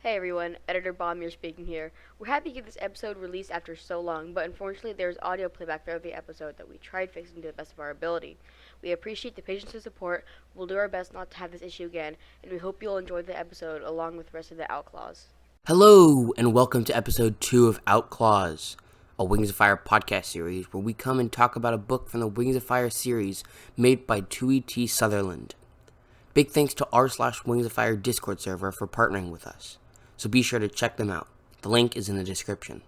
Hey everyone, Editor Bombyer speaking here. We're happy to get this episode released after so long, but unfortunately there's audio playback throughout the episode that we tried fixing to the best of our ability. We appreciate the patience and support, we'll do our best not to have this issue again, and we hope you'll enjoy the episode along with the rest of the Outclaws. Hello, and welcome to episode 2 of Outclaws, a Wingsoffire podcast series where we come and talk about a book from the Wingsoffire series made by T. Sutherland. Big thanks to r/Wingsoffire Discord server for partnering with us, so be sure to check them out. The link is in the description.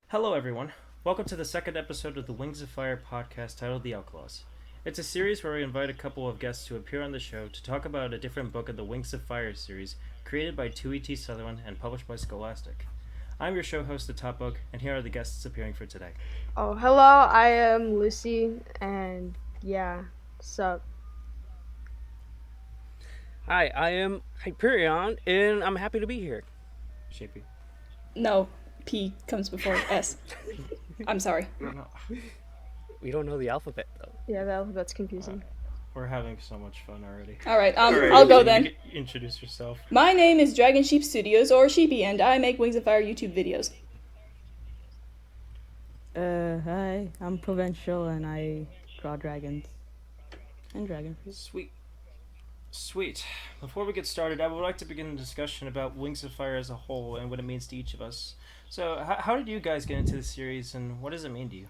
Hello everyone, welcome to the second episode of the Wingsoffire podcast titled The Outclaws. It's a series where we invite a couple of guests to appear on the show to talk about a different book of the Wingsoffire series created by T. Sutherland and published by Scholastic. I'm your show host, TheTopBug, and here are the guests appearing for today. Oh, hello, I am Lucy, and yeah, sup. Hi, I am Hyperion, and I'm happy to be here. Shapey. No, P comes before S. I'm sorry. No, We don't know the alphabet, though. Yeah, the alphabet's confusing. we're having so much fun already. Alright, I'll go then. Introduce yourself. My name is Dragonsheep Studios, or Sheepy, and I make Wingsoffire YouTube videos. Hi, I'm Provincial and I draw dragons. And dragonfruit. Sweet. Before we get started, I would like to begin a discussion about Wingsoffire as a whole and what it means to each of us. So, how did you guys get into the series, and what does it mean to you?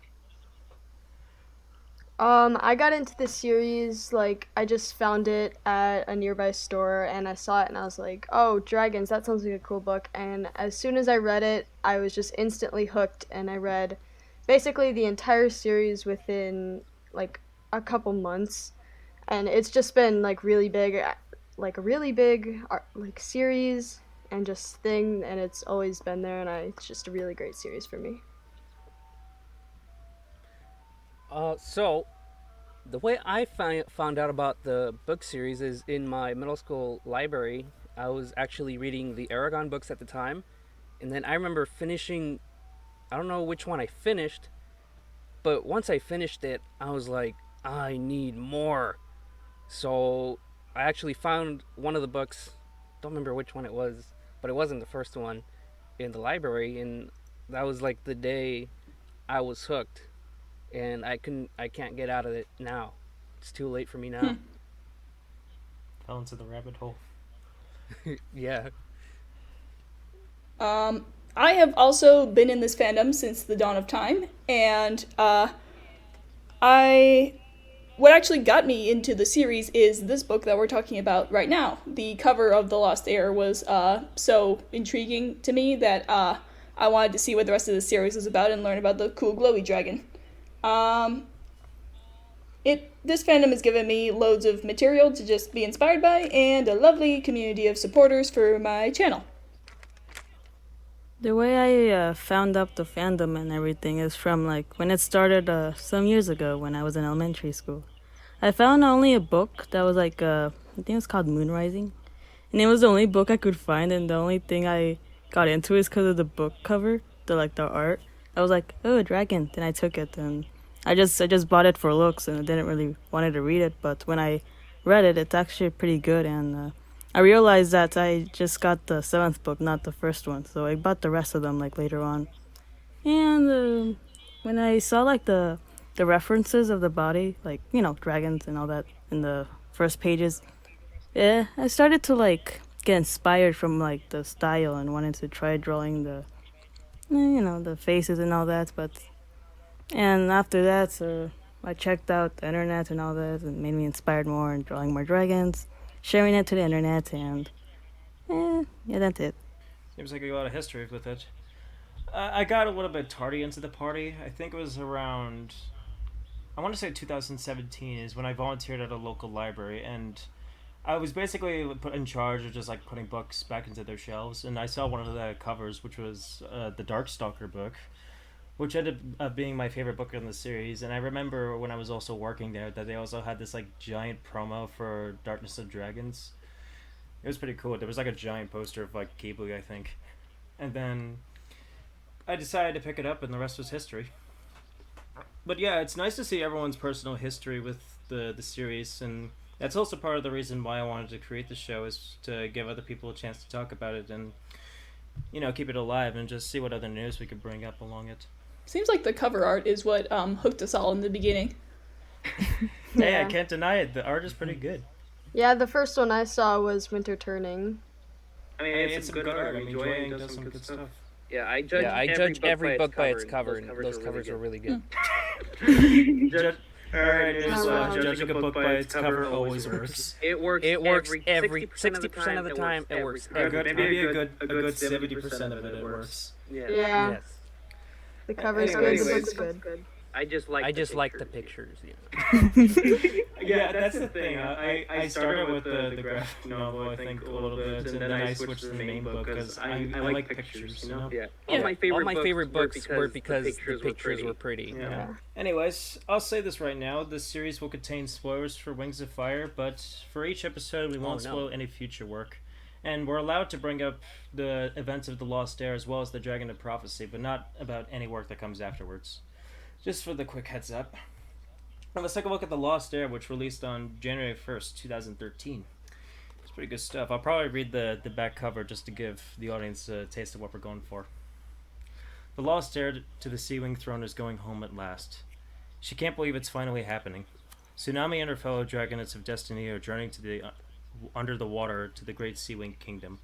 I got into this series, I just found it at a nearby store, and I saw it, and I was like, oh, dragons, that sounds like a cool book, and as soon as I read it, I was just instantly hooked, and I read basically the entire series within, a couple months, and it's just been, really big, a really big, series, and just thing, and it's always been there, and it's just a really great series for me. So, the way I found out about the book series is in my middle school library. I was actually reading the Aragon books at the time, and then I remember finishing, I don't know which one I finished, but once I finished it, I was like, I need more. So, I actually found one of the books, don't remember which one it was, but it wasn't the first one, in the library, and that was the day I was hooked. And I can't get out of it now. It's too late for me now. Fell into the rabbit hole. Yeah. I have also been in this fandom since the dawn of time, and what actually got me into the series is this book that we're talking about right now. The cover of The Lost Heir was so intriguing to me that I wanted to see what the rest of the series was about and learn about the cool glowy dragon. This fandom has given me loads of material to just be inspired by and a lovely community of supporters for my channel. The way I found out the fandom and everything is from when it started some years ago when I was in elementary school. I found only a book that was I think it was called Moon Rising, and it was the only book I could find, and the only thing I got into is because of the book cover, the art. I was like, oh, a dragon. Then I took it, and I just bought it for looks, and I didn't really wanted to read it. But when I read it, it's actually pretty good, and I realized that I just got the 7th book, not the first one. So I bought the rest of them later on. And when I saw the references of the body, dragons and all that in the first pages, yeah, I started to get inspired from the style and wanted to try drawing the faces and all that, and after that, I checked out the internet and all that, and made me inspired more in drawing more dragons, sharing it to the internet, and yeah, that's it. Seems like a lot of history with it. I got a little bit tardy into the party. I think it was around, I want to say 2017 is when I volunteered at a local library, and I was basically put in charge of just like putting books back into their shelves, and I saw one of the covers, which was the Darkstalker book, which ended up being my favorite book in the series. And I remember when I was also working there that they also had this like giant promo for Darkness of Dragons. It was pretty cool. There was like a giant poster of like Ghibli, I think. And then I decided to pick it up, and the rest was history. But yeah, it's nice to see everyone's personal history with the series, and that's also part of the reason why I wanted to create the show, is to give other people a chance to talk about it and, you know, keep it alive and just see what other news we could bring up along it. Seems like the cover art is what hooked us all in the beginning. Hey, I can't deny it. The art is pretty good. Yeah, the first one I saw was Winter Turning. I mean, it's some good art. I mean, Joy does some good stuff. Yeah, I judge every book by its cover, and those covers are really good. Alright, judging a book by its cover always works. It works every 60% of the time. It works. Maybe a good 70% of it works. Yeah. Yes. The cover's good, the book's good. I just like the pictures. Yeah, that's the thing. I started with the graphic novel, I think, a little bit, and then I switched to the main book because I like pictures, you know? Yeah. All my favorite books were because the pictures were pretty. Yeah. Anyways, I'll say this right now. This series will contain spoilers for Wings of Fire, but for each episode we won't spoil any future work. And we're allowed to bring up the events of the Lost Heir as well as the Dragon of Prophecy, but not about any work that comes afterwards. Just for the quick heads up. Now let's take a look at The Lost Heir, which released on January 1st, 2013. It's pretty good stuff. I'll probably read the back cover just to give the audience a taste of what we're going for. The Lost Heir to the Sea Wing Throne is going home at last. She can't believe it's finally happening. Tsunami and her fellow Dragonets of Destiny are journeying to the under the water to the Great Sea Wing Kingdom.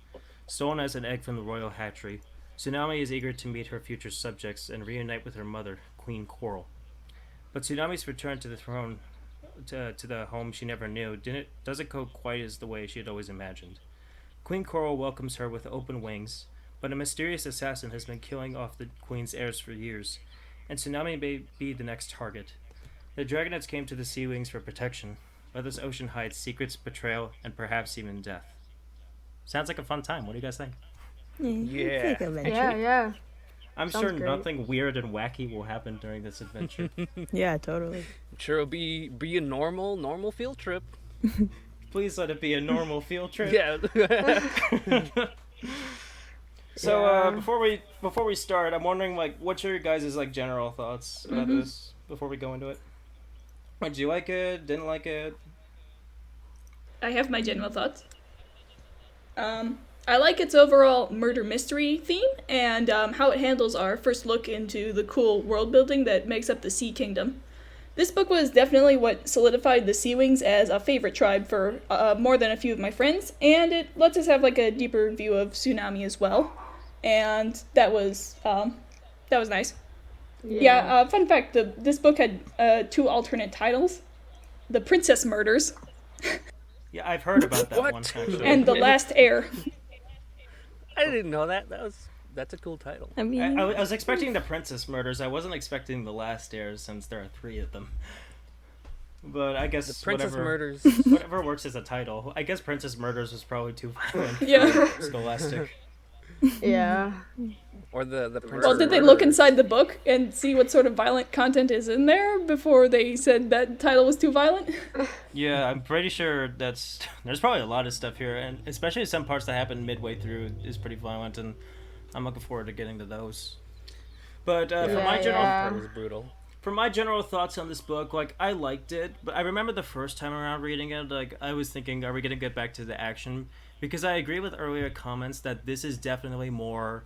Stolen as an egg from the royal hatchery, Tsunami is eager to meet her future subjects and reunite with her mother, Queen Coral. But Tsunami's return to the throne, to the home she never knew, doesn't go quite as the way she had always imagined. Queen Coral welcomes her with open wings, but a mysterious assassin has been killing off the Queen's heirs for years, and Tsunami may be the next target. The Dragonets came to the Sea Wings for protection, but this ocean hides secrets, betrayal, and perhaps even death. Sounds like a fun time. What do you guys think? Yeah. I'm Sounds sure great. nothing weird and wacky will happen during this adventure. Yeah, totally. I'm sure it'll be a normal field trip. Please let it be a normal field trip. Yeah. So before we start, I'm wondering what's your guys' general thoughts about this before we go into it? Did you like it? Didn't like it? I have my general thoughts. I like its overall murder mystery theme and how it handles our first look into the cool world building that makes up the Sea Kingdom. This book was definitely what solidified the Sea Wings as a favorite tribe for more than a few of my friends, and it lets us have a deeper view of Tsunami as well, and that was nice. Yeah, fun fact, this book had 2 alternate titles. The Princess Murders. Yeah, I've heard about that one, actually. And The Last Heir. I didn't know that. That's a cool title. I mean, I was expecting the Princess Murders. I wasn't expecting the Last Heirs, since there are 3 of them. But I guess The Princess Murders. whatever works as a title. I guess Princess Murders was probably too violent Yeah. for Scholastic. Yeah. Or the Princess Well, did they look inside the book and see what sort of violent content is in there before they said that title was too violent? Yeah, I'm pretty sure there's probably a lot of stuff here, and especially some parts that happen midway through is pretty violent, and I'm looking forward to getting to those. But That was brutal. for my general thoughts on this book, I liked it, but I remember the first time around reading it, I was thinking, are we going to get back to the action? Because I agree with earlier comments that this is definitely more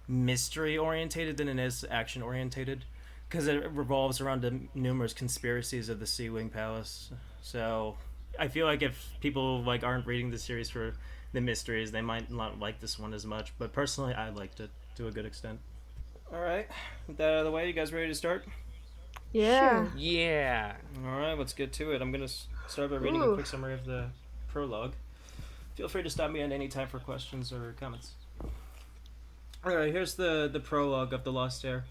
mystery orientated than it is action orientated, because it revolves around the numerous conspiracies of the Sea Wing Palace. So I feel like if people aren't reading the series for the mysteries, they might not like this one as much, but personally I liked it to a good extent. Alright, with that out of the way, you guys ready to start? Yeah. Yeah. Alright, let's get to it. I'm going to start by reading a quick summary of the prologue. Feel free to stop me at any time for questions or comments. Alright, here's the prologue of The Lost Heir.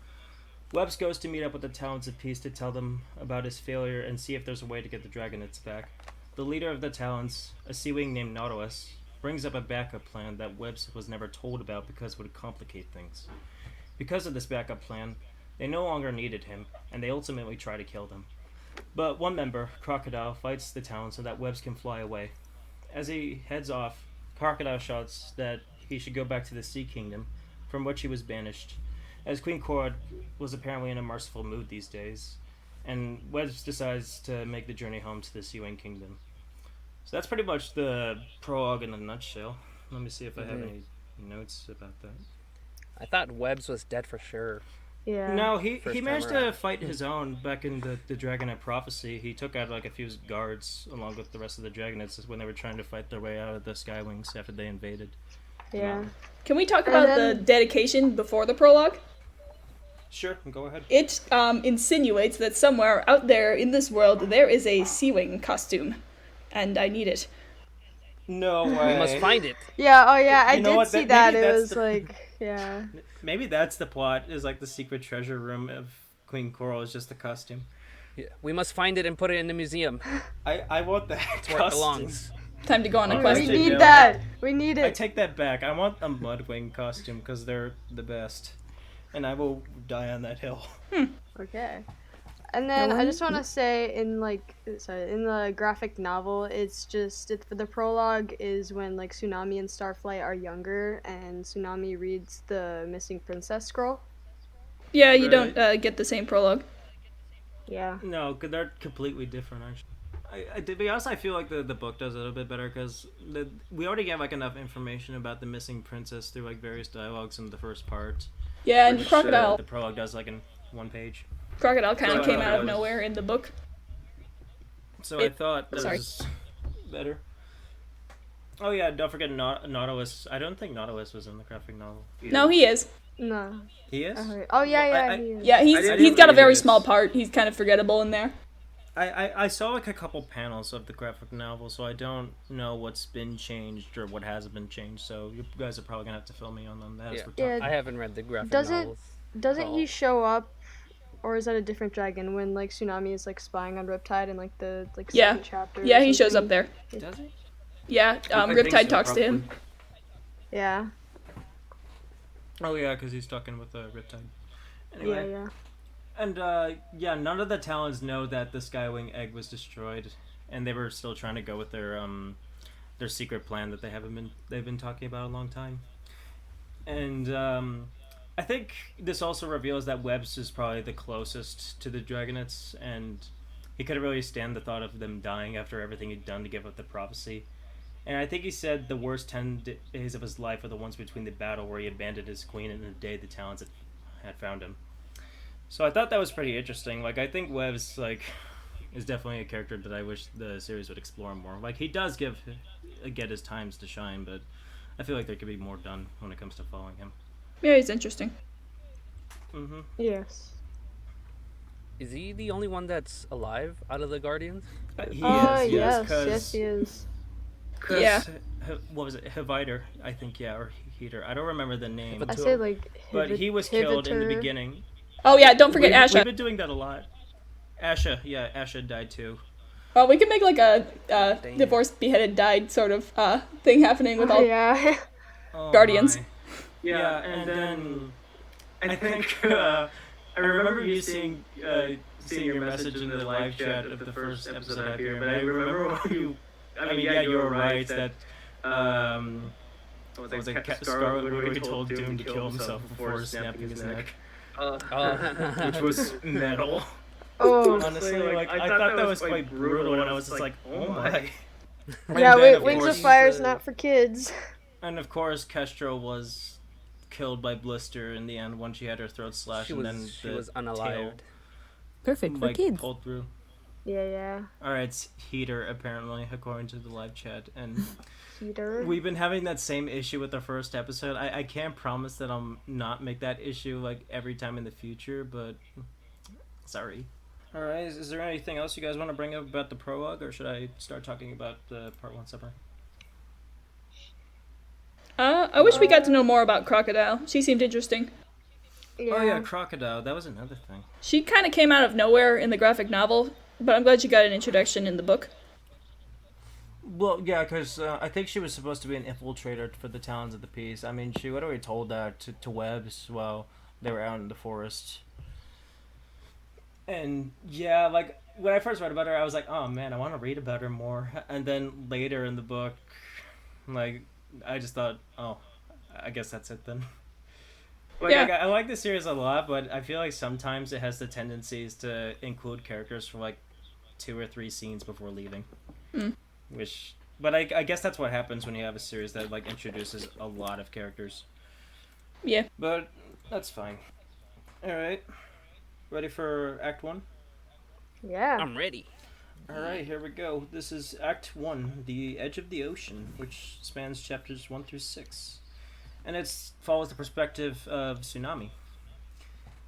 Webs goes to meet up with the Talons of Peace to tell them about his failure and see if there's a way to get the Dragonets back. The leader of the Talons, a Sea-Wing named Nautilus, brings up a backup plan that Webs was never told about because it would complicate things. Because of this backup plan, they no longer needed him, and they ultimately try to kill them. But one member, Crocodile, fights the Talons so that Webs can fly away. As he heads off, Crocodile shouts that he should go back to the Sea Kingdom, from which he was banished, as Queen Korra was apparently in a merciful mood these days, and Webs decides to make the journey home to the Sea-Wing Kingdom. So that's pretty much the prologue in a nutshell. Let me see if I have any notes about that. I thought Webs was dead for sure. Yeah. No, he First managed time around. to fight his own back in the Dragonet Prophecy. He took out like a few guards along with the rest of the Dragonets when they were trying to fight their way out of the Skywings after they invaded. Yeah. Can we talk And about then- the dedication before the prologue? Sure, go ahead. It insinuates that somewhere out there in this world there is a Sea-Wing costume, and I need it. No way. We must find it. Yeah, oh yeah, I You know did what, see maybe that. It that's was the- like, yeah. Maybe that's the plot, is like the secret treasure room of Queen Coral is just the costume. Yeah, we must find it and put it in the museum. I want that It's where it costume. belongs. Time to go on a Oh, quest. We Question, need yeah. that. We need I it. take that back. I want a Mudwing costume because they're the best. And I will die on that hill. Okay. And then I just want to say in the graphic novel, the prologue is when like Tsunami and Starflight are younger and Tsunami reads the missing princess scroll. Yeah, you Right. don't get the same prologue. Yeah. No, because they're completely different, actually. To be honest, I feel like the book does it a little bit better because we already have like enough information about the missing princess through like various dialogues in the first part. Yeah, and Which, Crocodile. the prologue does like in one page. Crocodile kind of So, came out that of was- nowhere in the book. So I thought that Sorry. was better. Oh yeah, don't forget Nautilus. I don't think Nautilus was in the graphic novel. Either. No, he is. No. He is? Oh yeah, Well, yeah. I- he is. Yeah, I he's didn't got a read very it. small part. He's kind of forgettable in there. I saw like a couple panels of the graphic novel, so I don't know what's been changed or what hasn't been changed. So you guys are probably gonna have to fill me on that. As Yeah. we're talking. Yeah. I haven't read the graphic Doesn't- novels. Doesn't Oh. he show up, or is that a different dragon when like Tsunami is like spying on Riptide in like the Yeah. second chapter? or Yeah, he shows something? up there. Does he? Yeah, I think Riptide so, talks to him. probably. Yeah. Oh yeah, because he's talking with Riptide. Anyway. Yeah. And none of the Talons know that the Skywing egg was destroyed, and they were still trying to go with their secret plan that they've been talking about a long time. And I think this also reveals that Webs is probably the closest to the Dragonets, and he couldn't really stand the thought of them dying after everything he'd done to give up the prophecy. And I think he said the worst 10 days of his life are the ones between the battle where he abandoned his queen and the day the Talons had found him. So I thought that was pretty interesting. Like, I think Webs, like, is definitely a character that I wish the series would explore more. Like, he does get his times to shine, but I feel like there could be more done when it comes to following him. Yeah, he's interesting. Mm-hmm. Yes. Is he the only one that's alive out of the Guardians? He Yes, is, yes, he is. Yeah. What was it? Hydra, I think, yeah, or Heater. I don't remember the name. But I say like. But he was killed in the Hivitor. beginning. Oh yeah, don't forget We've Asha. been doing that a lot. Asha died too. Well, we can make like a divorced, beheaded, died sort of thing happening with Oh, all. yeah. Oh, Guardians. my. Yeah, and then I think I remember you seeing your message in the live chat of the first episode I appeared, but I remember when you. I mean, yeah, you were right that. What was it? Scarlet literally told Doom to kill himself before snapping his neck, which was metal. Oh. Honestly, like I thought that was quite brutal, and I was just like, oh my. And Yeah, then, of Wings of course- Fire is not for kids. And of course, Kestrel was killed by Blister in the end when she had her throat slashed, She and then was the unalived. Perfect for like kids. pulled through. Yeah. All right, it's Heater apparently, according to the live chat, and Heater. we've been having that same issue with the first episode. I can't promise that I'll not make that issue like every time in the future, but sorry. All right, is there anything else you guys want to bring up about the prologue, or should I start talking about the part 1 summary? I wish we got to know more about Crocodile. She seemed interesting. Yeah. Oh yeah, Crocodile. That was another thing. She kind of came out of nowhere in the graphic novel, but I'm glad she got an introduction in the book. Well, yeah, because I think she was supposed to be an infiltrator for the Talons of the Peace. I mean, she had already told that to Webbs while they were out in the forest. And yeah, like when I first read about her, I was like, oh man, I want to read about her more. And then later in the book, like, I just thought, oh, I guess that's it then. Like, Yeah. I like the series a lot, but I feel like sometimes it has the tendencies to include characters for like 2 or 3 scenes before leaving. But I guess that's what happens when you have a series that like introduces a lot of characters. Yeah. But that's fine. All right, ready for Act 1? Yeah. I'm ready. All right, here we go. This is Act 1, The Edge of the Ocean, which spans chapters 1 through 6. And it follows the perspective of Tsunami.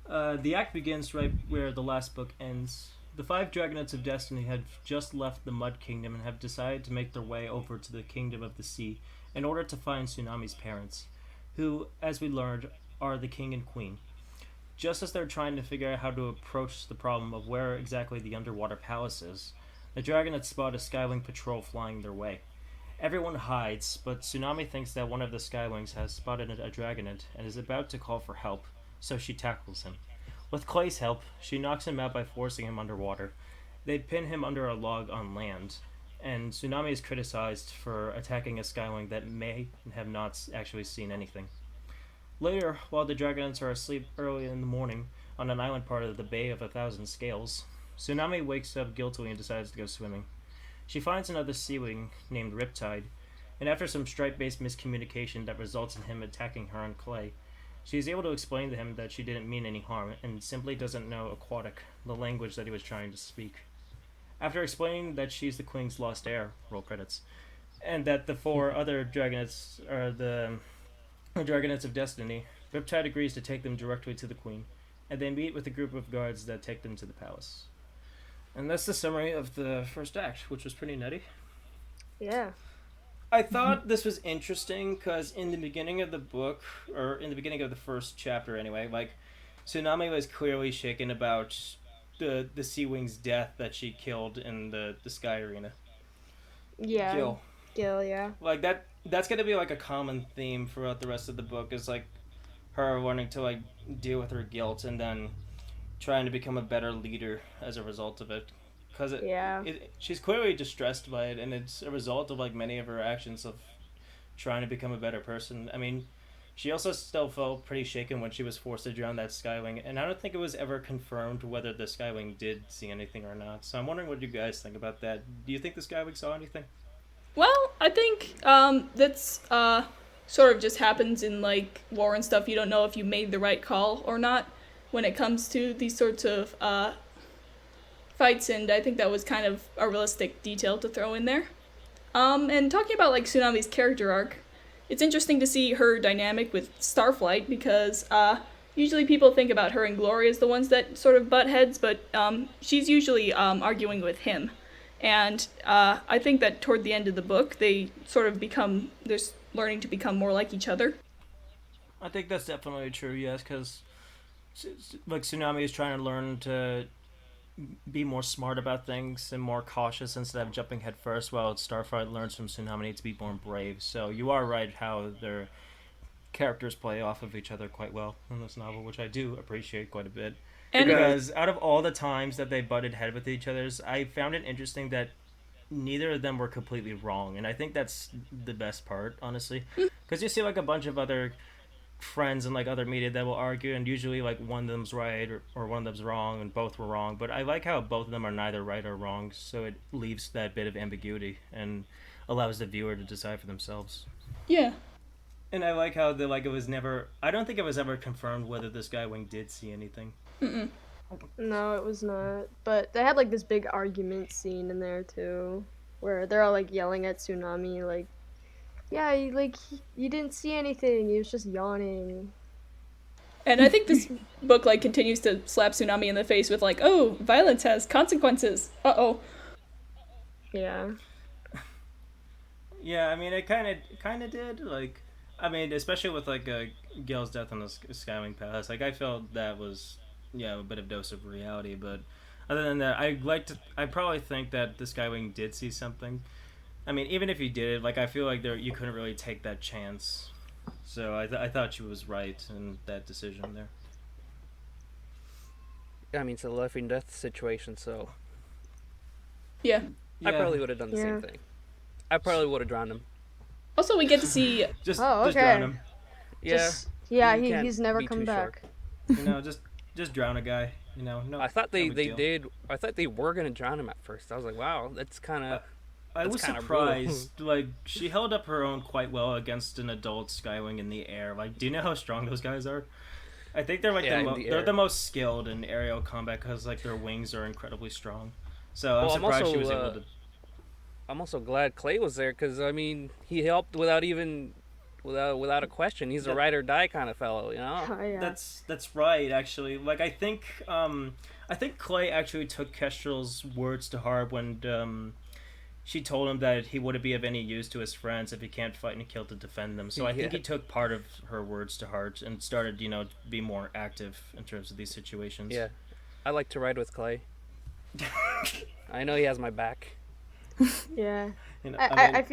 The act begins right where the last book ends. The 5 Dragonets of Destiny have just left the Mud Kingdom and have decided to make their way over to the Kingdom of the Sea in order to find Tsunami's parents, who, as we learned, are the King and Queen. Just as they're trying to figure out how to approach the problem of where exactly the underwater palace is, the Dragonets spot a Skywing patrol flying their way. Everyone hides, but Tsunami thinks that one of the Skywings has spotted a Dragonet and is about to call for help, so she tackles him. With Clay's help, she knocks him out by forcing him underwater. They pin him under a log on land, and Tsunami is criticized for attacking a Skywing that may have not actually seen anything. Later, while the Dragonets are asleep early in the morning on an island part of the Bay of 1,000 Scales, Tsunami wakes up guiltily and decides to go swimming. She finds another Seawing named Riptide, and after some stripe-based miscommunication that results in him attacking her and Clay, she is able to explain to him that she didn't mean any harm and simply doesn't know Aquatic, the language that he was trying to speak. After explaining that she's the Queen's lost heir, roll credits, and that the 4 other Dragonets are the Dragonets of Destiny, Riptide agrees to take them directly to the Queen, and they meet with a group of guards that take them to the palace. And that's the summary of the first act, which was pretty nutty. Yeah. I thought this was interesting because in the beginning of the book, or in the beginning of the first chapter anyway, like, Tsunami was clearly shaken about the Sea Wing's death that she killed in the Sky Arena. Yeah. Gil, yeah. Like, that's going to be, like, a common theme throughout the rest of the book, is, like, her learning to, like, deal with her guilt and then trying to become a better leader as a result of it. Because she's clearly distressed by it, and it's a result of, like, many of her actions of trying to become a better person. I mean, she also still felt pretty shaken when she was forced to drown that Skywing, and I don't think it was ever confirmed whether the Skywing did see anything or not. So I'm wondering what you guys think about that. Do you think the Skywing saw anything? Well, I think that's sort of just happens in like war and stuff. You don't know if you made the right call or not when it comes to these sorts of fights, and I think that was kind of a realistic detail to throw in there. And talking about like Tsunami's character arc, it's interesting to see her dynamic with Starflight because usually people think about her and Glory as the ones that sort of butt heads, but she's usually arguing with him. And I think that toward the end of the book, they sort of they're learning to become more like each other. I think that's definitely true, yes, because like Tsunami is trying to learn to be more smart about things and more cautious instead of jumping head first, while Starflight learns from Tsunami to be more brave. So you are right how their characters play off of each other quite well in this novel, which I do appreciate quite a bit. And because out of all the times that they butted head with each other, I found it interesting that neither of them were completely wrong, and I think that's the best part, honestly. Because you see like a bunch of other friends and like other media that will argue, and usually like one of them's right or one of them's wrong and both were wrong, but I like how both of them are neither right or wrong, so it leaves that bit of ambiguity and allows the viewer to decide for themselves. Yeah. And I like how I don't think it was ever confirmed whether this Skywing did see anything. Mm-mm. No, it was not. But they had like this big argument scene in there too, where they're all like yelling at Tsunami, like, yeah, you didn't see anything. He was just yawning. And I think this book like continues to slap Tsunami in the face with like, oh, violence has consequences. Uh-oh. Yeah. Yeah, I mean, it kind of did. Like, I mean, especially with like Gale's death on the Skywing Palace, like I felt that was a bit of dose of reality. But other than that, I probably think that the Skywing did see something. I mean, even if he did, like I feel like you couldn't really take that chance. So I thought she was right in that decision there. I mean, it's a life and death situation, so Yeah. I probably would have done the same thing. I probably would have drowned him. Also, we get to see. just okay. drown him. Yeah. He's never be come too back. Just drown a guy. No. I thought they no big deal. did. I thought they were gonna drown him at first. I was like, wow, that's kind of. I was surprised. Like she held up her own quite well against an adult Skywing in the air. Like, do you know how strong those guys are? I think they're like they're the most skilled in aerial combat because like their wings are incredibly strong. So I'm surprised she was able to. I'm also glad Clay was there because I mean he helped without a question. He's a ride or die kind of fellow, you know. Oh, yeah. That's right. Actually, like I think Clay actually took Kestrel's words to heart when she told him that he wouldn't be of any use to his friends if he can't fight and kill to defend them. So I think he took part of her words to heart and started, to be more active in terms of these situations. Yeah, I like to ride with Clay. I know he has my back. Yeah. I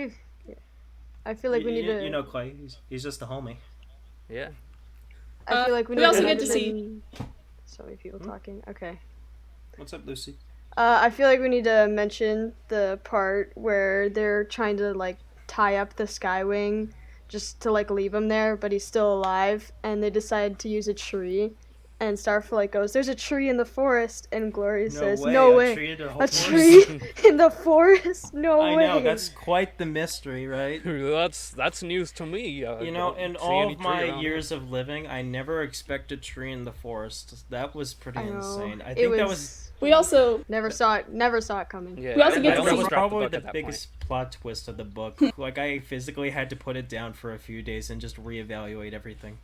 feel like we need to. Clay. He's just a homie. Yeah. I feel like we need also to get to see. So many people talking. Okay. What's up, Lucy? I feel like we need to mention the part where they're trying to like tie up the Skywing just to like leave him there, but he's still alive, and they decide to use a tree. And Starflight goes, "There's a tree in the forest," and Glory says, "No way, a tree in the forest? No way." I know, that's quite the mystery, right? That's news to me. In all of my years of living, I never expected a tree in the forest. That was pretty insane. I think that was. We also never saw it coming. Yeah, we also get to that see was probably the biggest plot twist of the book. Like I physically had to put it down for a few days and just reevaluate everything.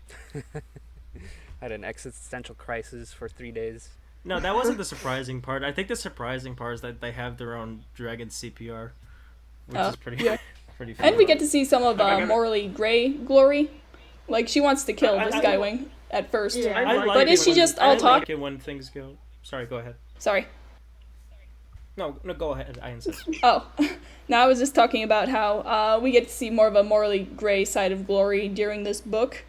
I had an existential crisis for 3 days. No, that wasn't the surprising part. I think the surprising part is that they have their own dragon CPR, which is pretty fun. And we get to see some of morally gray Glory. Like, she wants to kill the Skywing at first. Yeah. But is she just all talk? I like it when things go... Sorry, go ahead. Sorry. No, go ahead. I insist. Oh. No, I was just talking about how we get to see more of a morally gray side of Glory during this book.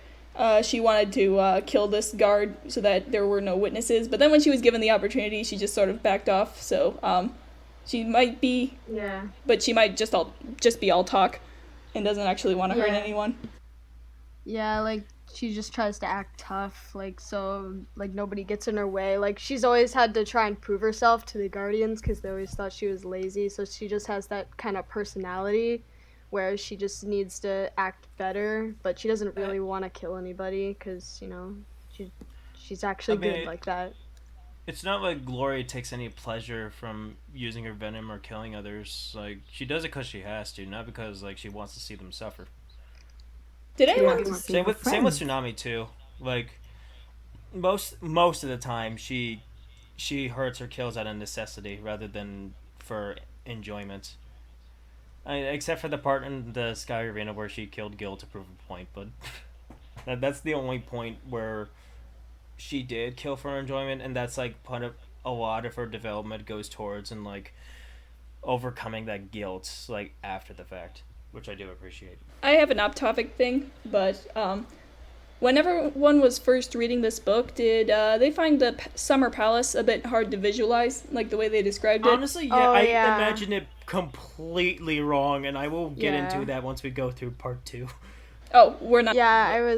She wanted to kill this guard so that there were no witnesses, but then when she was given the opportunity, she just sort of backed off. So she might be, but she might just be all talk, and doesn't actually want to hurt anyone. Yeah, like she just tries to act tough, like so, like nobody gets in her way. Like she's always had to try and prove herself to the Guardians because they always thought she was lazy. So she just has that kind of personality where she just needs to act better, but she doesn't really want to kill anybody because, she's actually good like that. It's not like Glory takes any pleasure from using her venom or killing others. Like, she does it because she has to, not because, like, she wants to see them suffer. Did anyone... Same with Tsunami, too. Like, most of the time, she hurts or kills out of necessity rather than for enjoyment. Except for the part in the Sky Arena where she killed Gil to prove a point, but that's the only point where she did kill for enjoyment, and that's like part of a lot of her development goes towards and like overcoming that guilt like after the fact, which I do appreciate. I have an off-topic thing, but whenever one was first reading this book, did they find the Summer Palace a bit hard to visualize, like the way they described it? Honestly, yeah, I imagine it completely wrong, and I will get into that once we go through part 2. Oh, we're not. Yeah,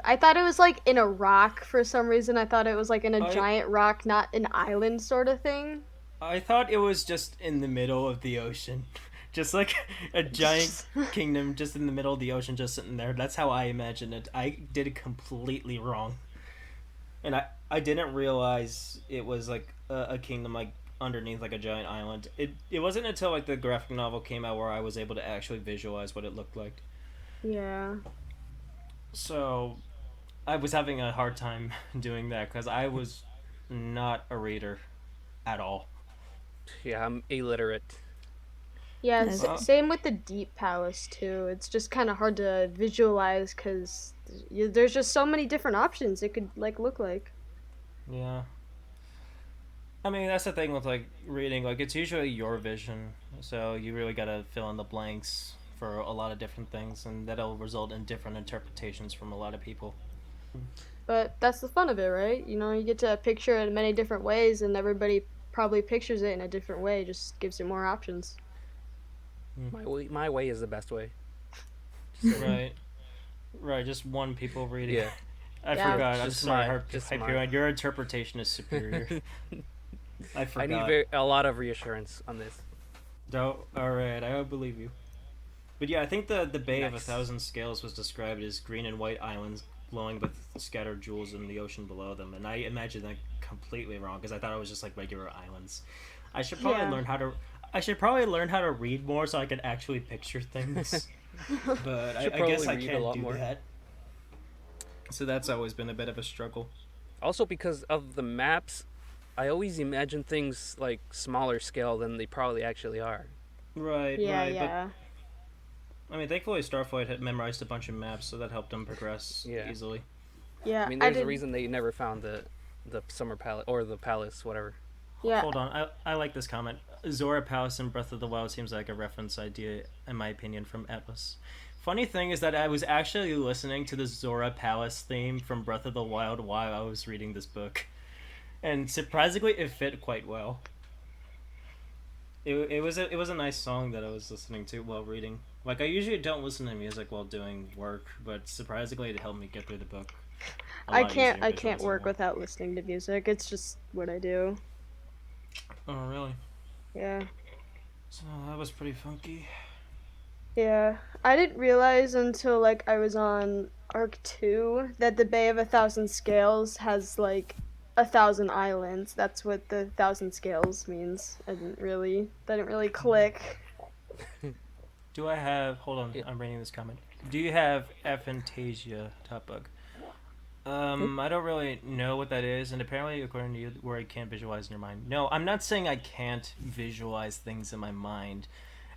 I thought it was like in a rock for some reason. I thought it was like in a giant rock, not an island sort of thing. I thought it was just in the middle of the ocean. Just like a giant kingdom just in the middle of the ocean just sitting there. That's how I imagined it. I did it completely wrong. And I didn't realize it was like a kingdom like underneath like a giant island. It wasn't until like the graphic novel came out where I was able to actually visualize what it looked like. Yeah. So I was having a hard time doing that because I was not a reader at all. Yeah, I'm illiterate. Yeah, Nice. same with the Deep Palace too. It's just kind of hard to visualize because there's just so many different options it could like look like. Yeah. I mean, that's the thing with like reading. Like, it's usually your vision, so you really gotta fill in the blanks for a lot of different things, and that'll result in different interpretations from a lot of people. But that's the fun of it, right? You know, you get to picture it in many different ways, and everybody probably pictures it in a different way. Just gives you more options. My way is the best way. Right. Right. Just one people reading. Yeah. I Yeah. forgot. I'm Just sorry. mine. Just mine. Hyperion, your interpretation is superior. I I forgot. need a lot of reassurance on this. No, alright, I believe you. But yeah, I think the Bay of a Nice. Thousand Scales was described as green and white islands glowing with scattered jewels in the ocean below them, and I imagined that completely wrong because I thought it was just like regular islands. I should probably Yeah. learn how to read more so I could actually picture things. But I Should guess probably I read a can't lot do more. that. So that's always been a bit of a struggle. Also, because of the maps, I always imagine things like smaller scale than they probably actually are. Right, Yeah, right. yeah. But I mean, thankfully Starflight had memorized a bunch of maps, so that helped him progress Yeah. easily. Yeah, I mean, there's a did- reason they never found the summer palace or the palace, whatever. Yeah, Hold on, I like this comment. Zora Palace in Breath of the Wild seems like a reference idea, in my opinion, from Atlas. Funny thing is that I was actually listening to the Zora Palace theme from Breath of the Wild while I was reading this book. And surprisingly, it fit quite well. It was a nice song that I was listening to while reading. Like, I usually don't listen to music while doing work, but surprisingly it helped me get through the book. a I lot can't. easier I can't visualizing work more. without listening to music. It's just what I do. Oh, really? Yeah. So that was pretty funky. Yeah, I didn't realize until like I was on Arc 2 that the Bay of a Thousand Scales has like 1,000 islands. That's what the 1,000 scales means. That didn't really click. Do I have... Hold on, Yeah. I'm reading this comment. Do you have aphantasia, TopBug? I don't really know what that is, and apparently, according to you, where I can't visualize in your mind. No, I'm not saying I can't visualize things in my mind.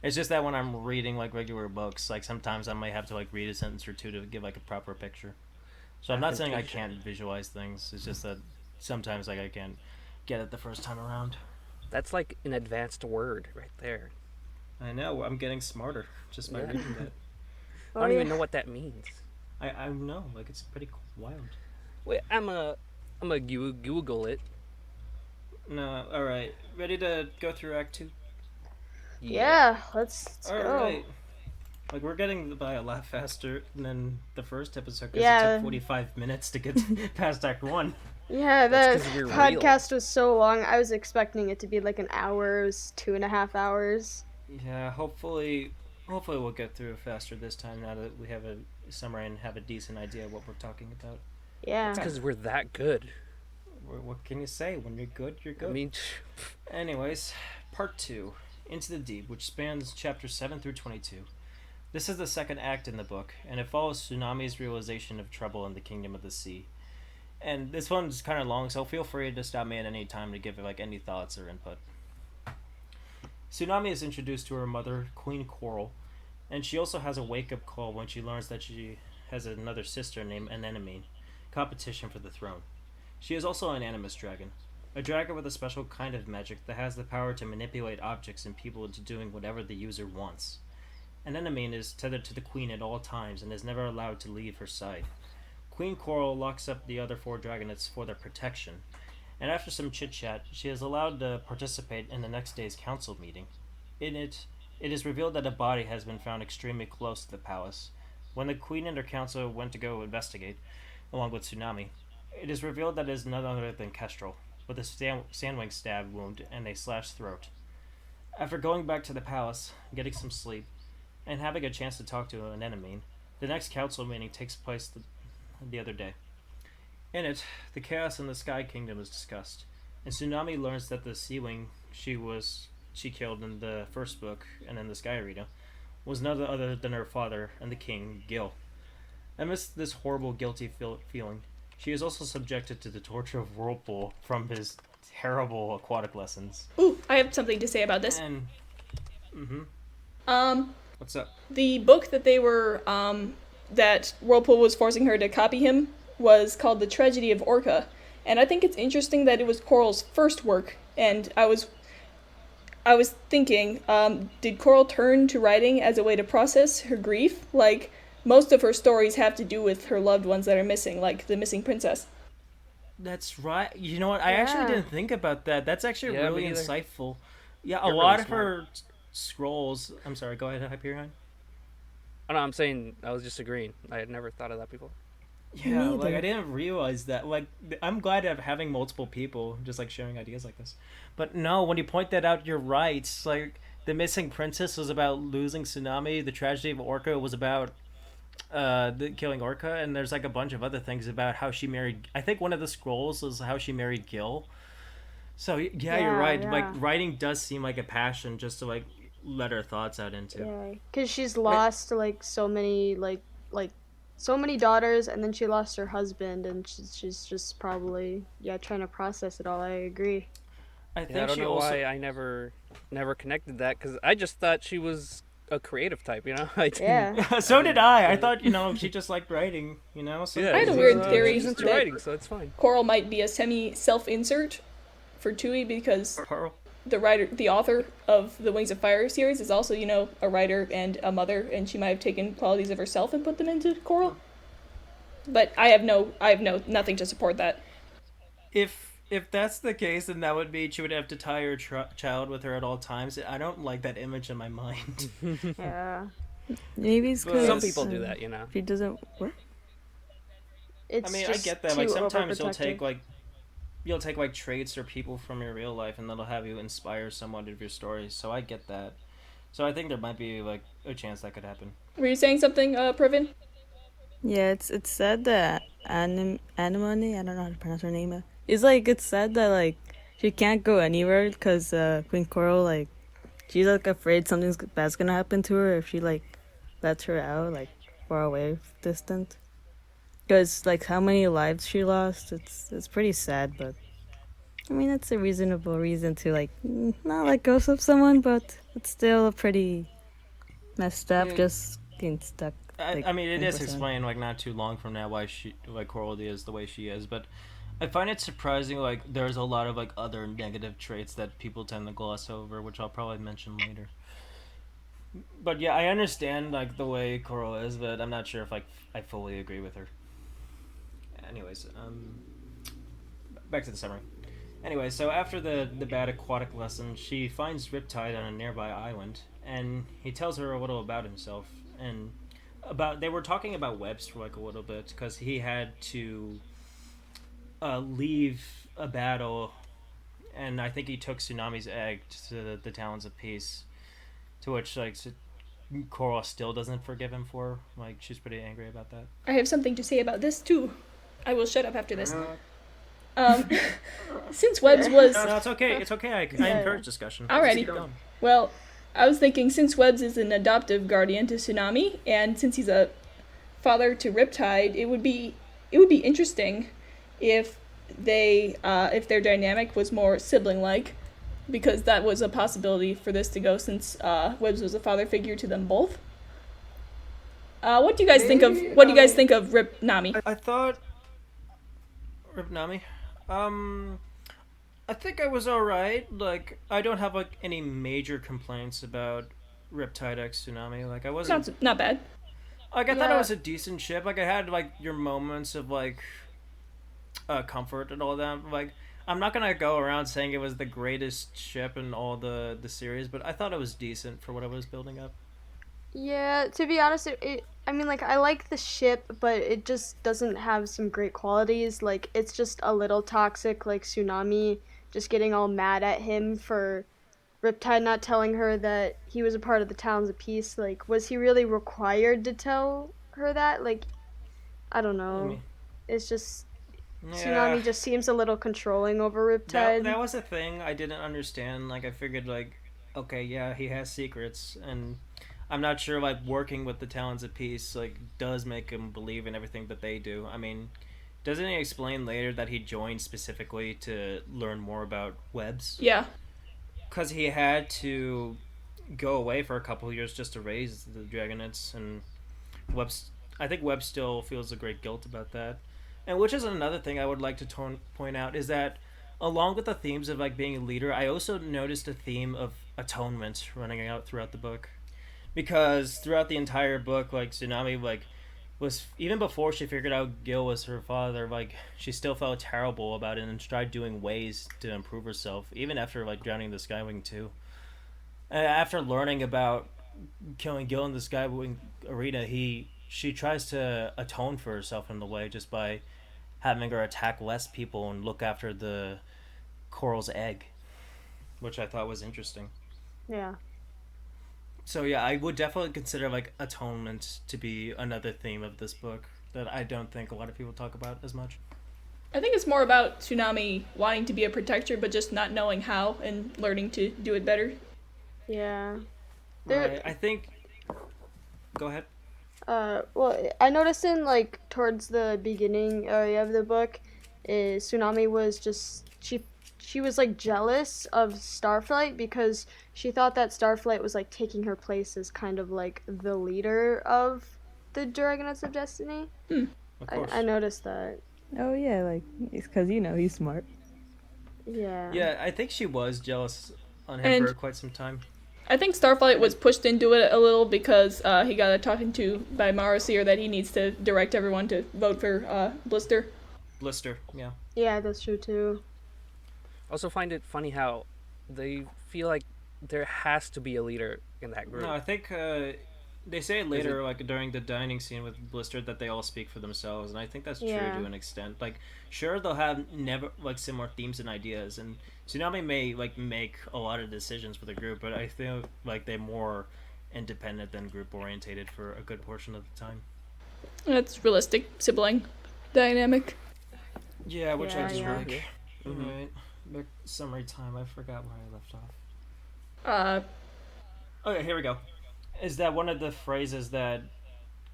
It's just that when I'm reading, like, regular books, like, sometimes I might have to, like, read a sentence or two to give, like, a proper picture. So I'm not saying I can't visualize things. It's just that sometimes, like, I can't get it the first time around. That's like an advanced word right there. I know, I'm getting smarter just by Yeah. reading that. I don't even know what that means. I know, like, it's pretty wild. Wait, I'm a Google it. No, alright. Ready to go through Act 2? Yeah, let's go. Alright. Like, we're getting by a lot faster than the first episode because it Yeah. took 45 minutes to get past Act 1. Yeah, That's the 'cause we're real. podcast was so long. I was expecting it to be like an hour. It was 2.5 hours. Yeah, hopefully we'll get through it faster this time now that we have a summary and have a decent idea of what we're talking about. Yeah. It's because we're that good. What can you say? When you're good, you're good. I mean, Anyways, Part 2, Into the Deep, which spans chapters 7 through 22. This is the second act in the book, and it follows Tsunami's realization of trouble in the Kingdom of the Sea. And this one's kind of long, so feel free to stop me at any time to give like any thoughts or input. Tsunami is introduced to her mother, Queen Coral, and she also has a wake-up call when she learns that she has another sister named Anemone, competition for the throne. She is also an animus dragon, a dragon with a special kind of magic that has the power to manipulate objects and people into doing whatever the user wants. Anemone is tethered to the queen at all times and is never allowed to leave her side. Queen Coral locks up the other 4 dragonets for their protection, and after some chit-chat, she is allowed to participate in the next day's council meeting. In it, it is revealed that a body has been found extremely close to the palace. When the queen and her council went to go investigate, along with Tsunami, it is revealed that it is none other than Kestrel, with a sandwing stab wound and a slashed throat. After going back to the palace, getting some sleep, and having a chance to talk to an enemy, the next council meeting takes place the other day. In it, the chaos in the Sky Kingdom is discussed, and Tsunami learns that the Sea Wing she killed in the first book and in the Sky Arena was none other than her father and the king, Gil. Amidst this horrible, guilty feeling, she is also subjected to the torture of Whirlpool from his terrible aquatic lessons. Ooh, I have something to say about this. And What's up? The book that they were, that Whirlpool was forcing her to copy him was called The Tragedy of Orca. And I think it's interesting that it was Coral's first work. And I was thinking, did Coral turn to writing as a way to process her grief? Like, most of her stories have to do with her loved ones that are missing, like the missing princess. That's right. You know what? I actually didn't think about that. That's actually Yeah, really me neither. insightful. Yeah, You're a really lot of smart. her scrolls. I'm sorry. Go ahead, Hyperion. Oh, no, I'm saying I was just agreeing. I had never thought of that before. Yeah, like neither. I didn't realize that. Like, I'm glad of having multiple people just like sharing ideas like this. But no, when you point that out, you're right. It's like the missing princess was about losing Tsunami. The tragedy of Orca was about the killing Orca, and there's like a bunch of other things about how she married. I think one of the scrolls was how she married Gil. So yeah, you're right. Yeah. Like writing does seem like a passion just to like let her thoughts out into. Yeah, because she's lost like so many so many daughters, and then she lost her husband, and she's just probably trying to process it all. I agree. I think Yeah, I don't she know also. why I never connected that, because I just thought she was a creative type, you know? I didn't, Yeah. So did I. I thought she just liked writing. So Yeah, I had a she's, weird theory She's into that- writing, so it's fine. Coral might be a semi-self-insert for Tui because Pearl. the author of the Wings of Fire series is also, a writer and a mother, and she might have taken qualities of herself and put them into Coral. But I have nothing to support that. If that's the case, then that would be she would have to tie her child with her at all times. I don't like that image in my mind. Yeah. Maybe it's because Some people do that, you know? She doesn't. What? It's I mean, I just get that. Like too sometimes overprotective. you'll take like traits or people from your real life, and that'll have you inspire somewhat of your stories. So I get that. So I think there might be like a chance that could happen. Were you saying something, Previn? Yeah, it's said that Anemone, I don't know how to pronounce her name. It's said that like she can't go anywhere because Queen Coral like she's like afraid something's bad's gonna happen to her if she like lets her out like far away, distant. Because like how many lives she lost, it's pretty sad. But I mean that's a reasonable reason to like not let go of someone, but it's still pretty messed up. Yeah. Just getting stuck. I mean, it is 20%. explained like not too long from now why Coral is the way she is, but I find it surprising like there's a lot of like other negative traits that people tend to gloss over, which I'll probably mention later. But yeah, I understand like the way Coral is, but I'm not sure if like I fully agree with her. Anyways, back to the summary. Anyway, so after the bad aquatic lesson, she finds Riptide on a nearby island, and he tells her a little about himself and they were talking about webs for like a little bit because he had to leave a battle, and I think he took Tsunami's egg to the Talons of Peace, to which like Coral still doesn't forgive him for. Like she's pretty angry about that. I have something to say about this, too. I will shut up after this. Since Webs was... No, it's okay. It's okay. I encourage discussion. Alrighty. Just keep going. Well, I was thinking since Webs is an adoptive guardian to Tsunami, and since he's a father to Riptide, it would be interesting if if their dynamic was more sibling-like, because that was a possibility for this to go since Webs was a father figure to them both. What do you guys think of Rip Nami? I thought Rip Nami. I think I was alright. Like I don't have like any major complaints about Riptide X Tsunami. Like I wasn't Not bad. like I thought it Yeah. was a decent ship. Like I had like your moments of like comfort and all that. Like I'm not gonna go around saying it was the greatest ship in all the series, but I thought it was decent for what it was building up. Yeah, to be honest, I mean, like, I like the ship, but it just doesn't have some great qualities. Like, it's just a little toxic, like Tsunami just getting all mad at him for Riptide not telling her that he was a part of the Talons of Peace. Like, was he really required to tell her that? Like, I don't know. I mean, It's just, yeah. Tsunami just seems a little controlling over Riptide. That was a thing I didn't understand. Like I figured like, okay, yeah, he has secrets, and I'm not sure like working with the Talons of Peace like does make him believe in everything that they do. I mean, doesn't he explain later that he joined specifically to learn more about webs? Yeah. Because he had to go away for a couple of years just to raise the Dragonets, and I think Webb still feels a great guilt about that. And which is another thing I would like to point out is that along with the themes of like being a leader, I also noticed a theme of atonement running out throughout the book. Because throughout the entire book, like Tsunami was, even before she figured out Gil was her father, like she still felt terrible about it and tried doing ways to improve herself, even after like drowning the Skywing too. After learning about killing Gil in the Skywing arena, she tries to atone for herself in the way just by having her attack less people and look after the Coral's egg, which I thought was interesting. Yeah. So yeah, I would definitely consider like atonement to be another theme of this book that I don't think a lot of people talk about as much. I think it's more about Tsunami wanting to be a protector, but just not knowing how and learning to do it better. Yeah. Right. I think. Go ahead. Well, I noticed in like towards the beginning area of the book, Tsunami was just she was like jealous of Starflight because she thought that Starflight was like taking her place as kind of like the leader of the Dragonets of Destiny. Of course. I noticed that. Oh yeah, like it's because he's smart. Yeah. Yeah, I think she was jealous on him for quite some time. I think Starflight was pushed into it a little because he got a talking to by Marasier that he needs to direct everyone to vote for Blister. Blister, yeah. Yeah, that's true too. Also find it funny how they feel like there has to be a leader in that group. No, I think they say later, like during the dining scene with Blister, that they all speak for themselves, and I think that's true to an extent. Like, sure, they'll have never like similar themes and ideas, and Tsunami may like make a lot of decisions for the group, but I feel like they're more independent than group orientated for a good portion of the time. That's realistic sibling dynamic. Yeah, which I just like. Yeah. Mm-hmm. Alright, back to summary time. I forgot where I left off. Okay, here we go. Is that one of the phrases that,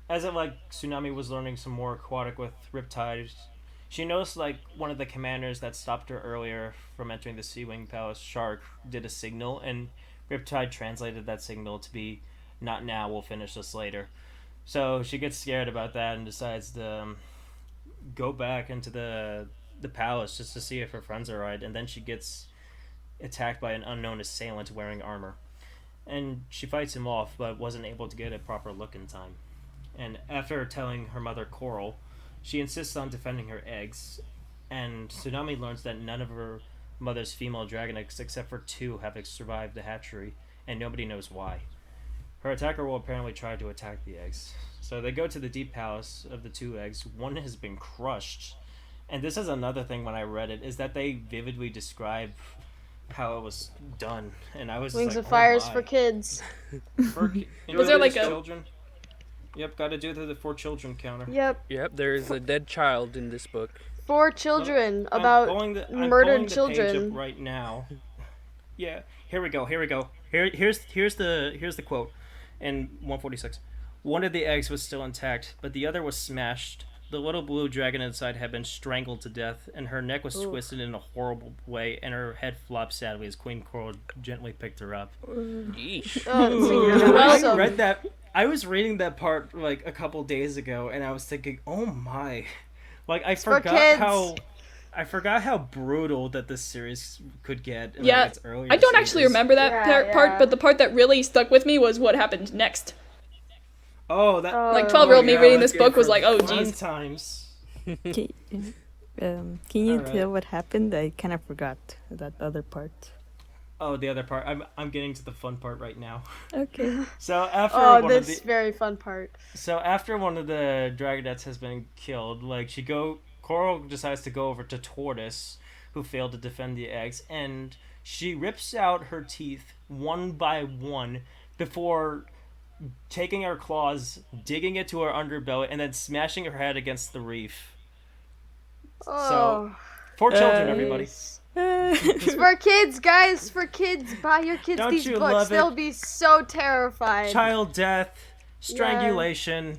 as if like Tsunami was learning some more aquatic with Riptide, she noticed like one of the commanders that stopped her earlier from entering the Sea Wing Palace, Shark, did a signal, and Riptide translated that signal to be, "Not now, we'll finish this later." So she gets scared about that and decides to go back into the palace just to see if her friends are right, and then she gets attacked by an unknown assailant wearing armor. And she fights him off, but wasn't able to get a proper look in time. And after telling her mother Coral, she insists on defending her eggs, and Tsunami learns that none of her mother's female dragonets, except for 2, have survived the hatchery, and nobody knows why. Her attacker will apparently try to attack the eggs. So they go to the deep palace of the 2 eggs. One has been crushed. And this is another thing when I read it, is that they vividly describe how it was done, and I was Wingsoffires for kids. Was there like children? Yep, got to do the 4 children counter. Yep. Yep, there is a dead child in this book. 4 children I'm about pulling murdered the children. page up right now. Yeah, here we go. Here's the quote in 146. One of the eggs was still intact, but the other was smashed. The little blue dragon inside had been strangled to death, and her neck was twisted in a horrible way, and her head flopped sadly as Queen Coral gently picked her up. Yeesh. I read that. I was reading that part like a couple days ago, and I was thinking, "Oh my!" Like I forgot how brutal that this series could get. In its earlier I don't actually remember that part, but the part that really stuck with me was what happened next. Oh, that like 12-year-old me reading this book was like, "Oh, geez." Times. Can you tell what happened? I kind of forgot that other part. Oh, the other part. I'm getting to the fun part right now. Okay. So after this very fun part. So after one of the Dragonets has been killed, like Coral decides to go over to Tortoise, who failed to defend the eggs, and she rips out her teeth one by one before taking her claws, digging it to her underbelly, and then smashing her head against the reef. So, 4 children, everybody. It's for kids, guys. For kids. Buy your kids Don't these you books. love it? They'll be so terrified. Child death, strangulation,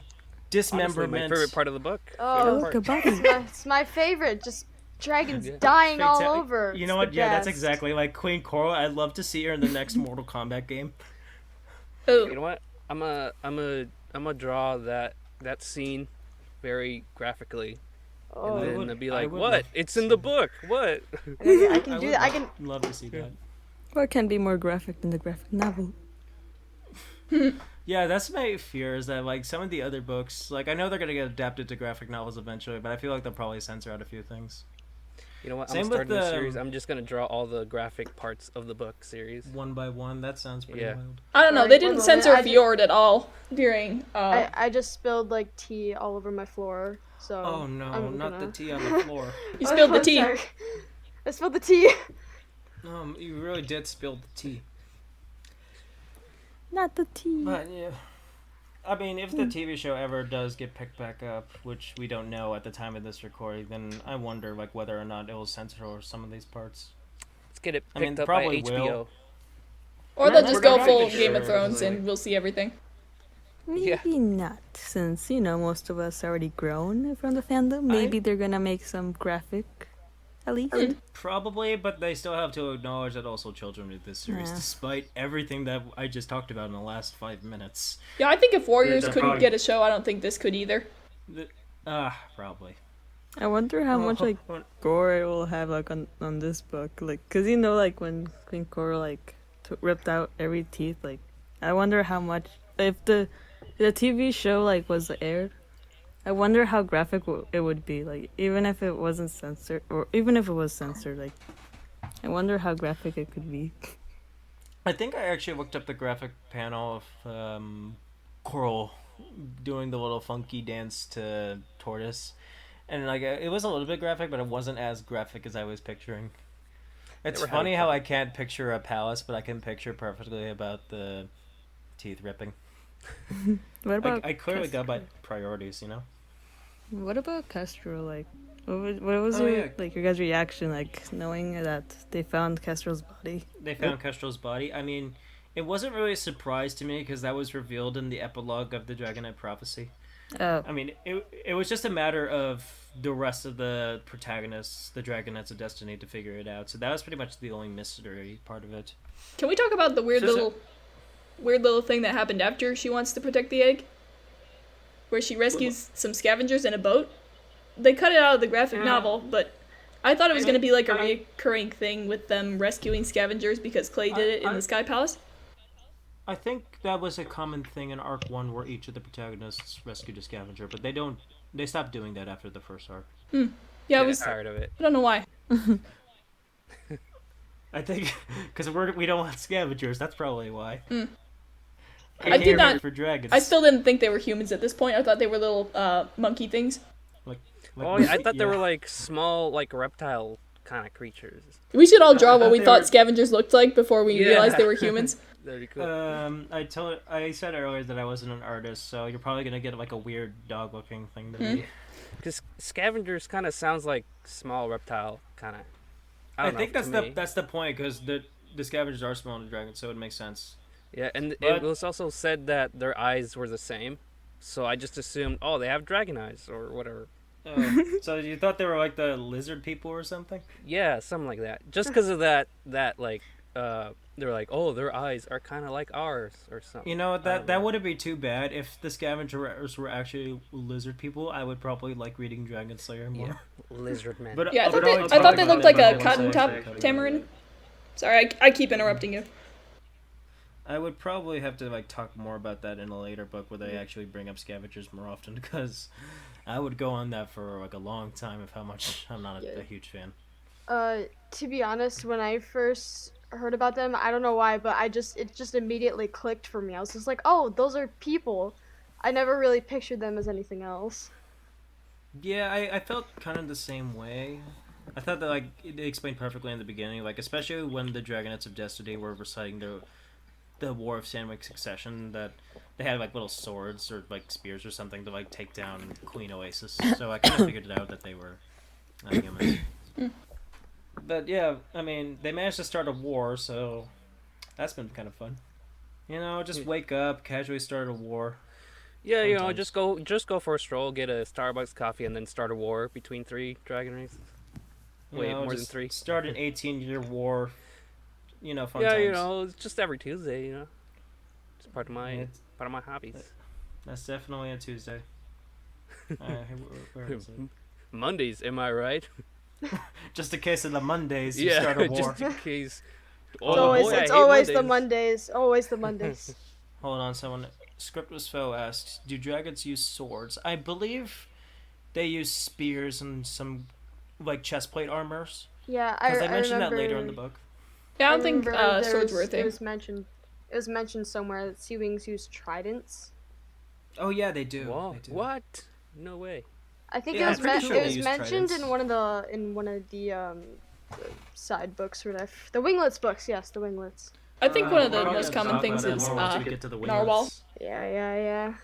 dismemberment. Honestly, my favorite part of the book. Oh, it's my favorite. Just dragons dying all over. You know what? Yeah, that's exactly like Queen Coral. I'd love to see her in the next Mortal Kombat game. Oh, You know what? I'm a draw that scene very graphically, Oh, and then would- they'll be I like, would "What? love It's to in see the that. book. What?" I can do would that. I can. love to see that. What can be more graphic than the graphic novel? Yeah, that's my fear is that like some of the other books, like I know they're gonna get adapted to graphic novels eventually, but I feel like they'll probably censor out a few things. You know what? Same I'm with starting the the- series. I'm just gonna draw all the graphic parts of the book series. One by one, that sounds pretty Yeah. wild. I don't know. Sorry, They one didn't moment. censor I Fjord at all during. I just spilled like tea all over my floor. So. Oh no, I'm not the gonna- tea on the floor. You spilled the I'm tea. sorry. I spilled the tea. You really did spill the tea. Not the tea. But yeah, I mean, if the TV show ever does get picked back up, which we don't know at the time of this recording, then I wonder like whether or not it will censor some of these parts. Let's get it I picked mean, up by probably HBO. will. Or We're they'll not- just we're go not full even Game of sure, Thrones like- and we'll see everything. Maybe Yeah. not, since most of us already grown from the fandom. Maybe they're gonna make some graphic, at least. Probably, but they still have to acknowledge that also children read this series, Yeah. despite everything that I just talked about in the last 5 minutes. Yeah, I think if Warriors they're couldn't probably- get a show, I don't think this could either. Probably. I wonder how much like gore it will have like on this book, like, cause like when Queen Coral like ripped out every teeth, like I wonder how much if the TV show like was aired. I wonder how graphic it would be, like even if it wasn't censored, or even if it was censored, like I wonder how graphic it could be. I think I actually looked up the graphic panel of Coral doing the little funky dance to Tortoise, and like it was a little bit graphic, but it wasn't as graphic as I was picturing. It's were funny having how fun. I can't picture a palace, but I can picture perfectly about the teeth ripping. What about I clearly got my priorities, you know. What about Kestrel? Like, what was Oh, your yeah. like your guys' reaction, like knowing that they found Kestrel's body? They found Kestrel's body. I mean, it wasn't really a surprise to me because that was revealed in the epilogue of the Dragonite Prophecy. Oh, I mean, it was just a matter of the rest of the protagonists, the Dragonites of Destiny, to figure it out. So that was pretty much the only mystery part of it. Can we talk about the weird little thing that happened after she wants to protect the egg? Where she rescues some scavengers in a boat? They cut it out of the graphic novel, but I thought it was going to be like a recurring thing with them rescuing scavengers because Clay did it in the Sky Palace. I think that was a common thing in Arc 1 where each of the protagonists rescued a scavenger, but they stopped doing that after the first arc. Yeah, I I was. tired of it. I don't know why. I think because we don't want scavengers, that's probably why. I did not- for dragons. I still didn't think they were humans at this point. I thought they were little monkey things. like, Oh, yeah, I thought they yeah. were like small, like reptile kind of creatures. We should all draw what we they thought were- scavengers looked like before we Yeah. realized they were humans. Very cool. I said earlier that I wasn't an artist, so you're probably gonna get like a weird dog-looking thing to me. Because scavengers kind of sounds like small reptile kind of. I don't know, think to me. that's the point because the scavengers are small in the dragon, so it makes sense. Yeah, and But- it was also said that their eyes were the same, so I just assumed, oh, they have dragon eyes or whatever. So you thought they were like the lizard people or something? Yeah, something like that. Just because of that like, they're like, oh, their eyes are kind of like ours or something. You know I don't that know. wouldn't be too bad if the scavengers were actually lizard people. I would probably like reading Dragon Slayer more. Yeah, lizard man. But Yeah, I but thought only they talk looked about like it a once cotton I top say Cody. tamarin. Sorry, I keep interrupting you. I would probably have to like talk more about that in a later book where they actually bring up scavengers more often because I would go on that for like a long time of how much I'm not a huge fan. To be honest, when I first heard about them, I don't know why, but it just immediately clicked for me. I was just like, oh, those are people. I never really pictured them as anything else. Yeah, I felt kind of the same way. I thought that like it explained perfectly in the beginning, like especially when the Dragonites of Destiny were reciting the War of Sandwich Succession, that they had like little swords or like spears or something to like take down Queen Oasis. So I kind of figured it out that they were humans. But yeah, I mean, they managed to start a war, so that's been kind of fun. You know, just wake up, casually start a war. Yeah, you know, Sometimes. just go for a stroll, get a Starbucks coffee, and then start a war between 3 dragon races. You Wait, know, more than just 3. Start an 18-year war. You know, fun Yeah, times. you know, it's just every Tuesday, you know. It's part of my hobbies. That's definitely a Tuesday. Where is it? Mondays, am I right? Just in case of the Mondays, you start a war. Just in case. It's always the Mondays. Always the Mondays. Hold on, someone. Scriptless Foe asks, do dragons use swords? I believe they use spears and some, like, chestplate armors. Yeah, Because I mentioned remember, that later in the book. Yeah, I don't think remember swords were a thing. It was mentioned somewhere that sea wings use tridents. Oh yeah, they do. Whoa, They do. what? No way. I think Yeah, it I'm was pretty sure it they was use mentioned tridents. in one of the side books or whatever. The winglets books, yes, the winglets. I think one of the We're gonna most common talk things about is that more once we get to the narwhal. winglets. Yeah.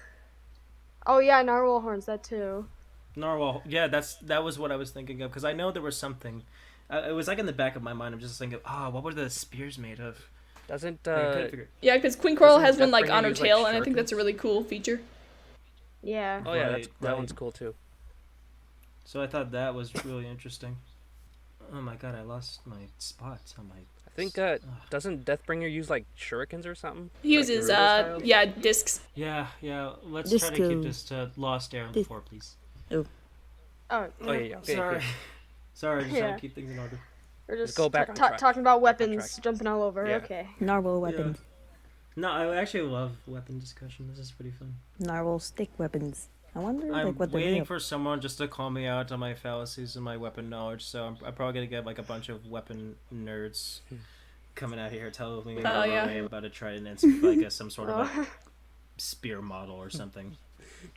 Oh yeah, narwhal horns, that too. Narwhal. Yeah, that was what I was thinking of, because I know there was something. It was like in the back of my mind. I'm just thinking, what were the spears made of? Doesn't I couldn't figure. Yeah, because Queen Coral Doesn't has one like Deathbringer on her use, like, tail, and I think shurikens? that's a really cool feature. Yeah. Oh yeah, Right, that right. one's cool too. So I thought that was really interesting. Oh my god, I lost my spots on my. I think doesn't Deathbringer use like shurikens or something? He Like uses Naruto style? discs. Yeah. Let's Just try to keep go. this to Lost Air on the floor, please. Oh, Oh yeah. Okay, Sorry. okay. Sorry, just Yeah. trying to keep things in order. we're just go back on track. talking about Back on weapons, track. jumping all over. Yeah. Okay. Narwhal weapons. No, I actually love weapon discussion. This is pretty fun. Narwhal stick weapons. I wonder I'm like what they're waiting made for someone just to call me out on my fallacies and my weapon knowledge, so I'm probably gonna get like a bunch of weapon nerds coming out here telling me Oh, yeah. I'm about to try and answer like some sort of a spear model or something.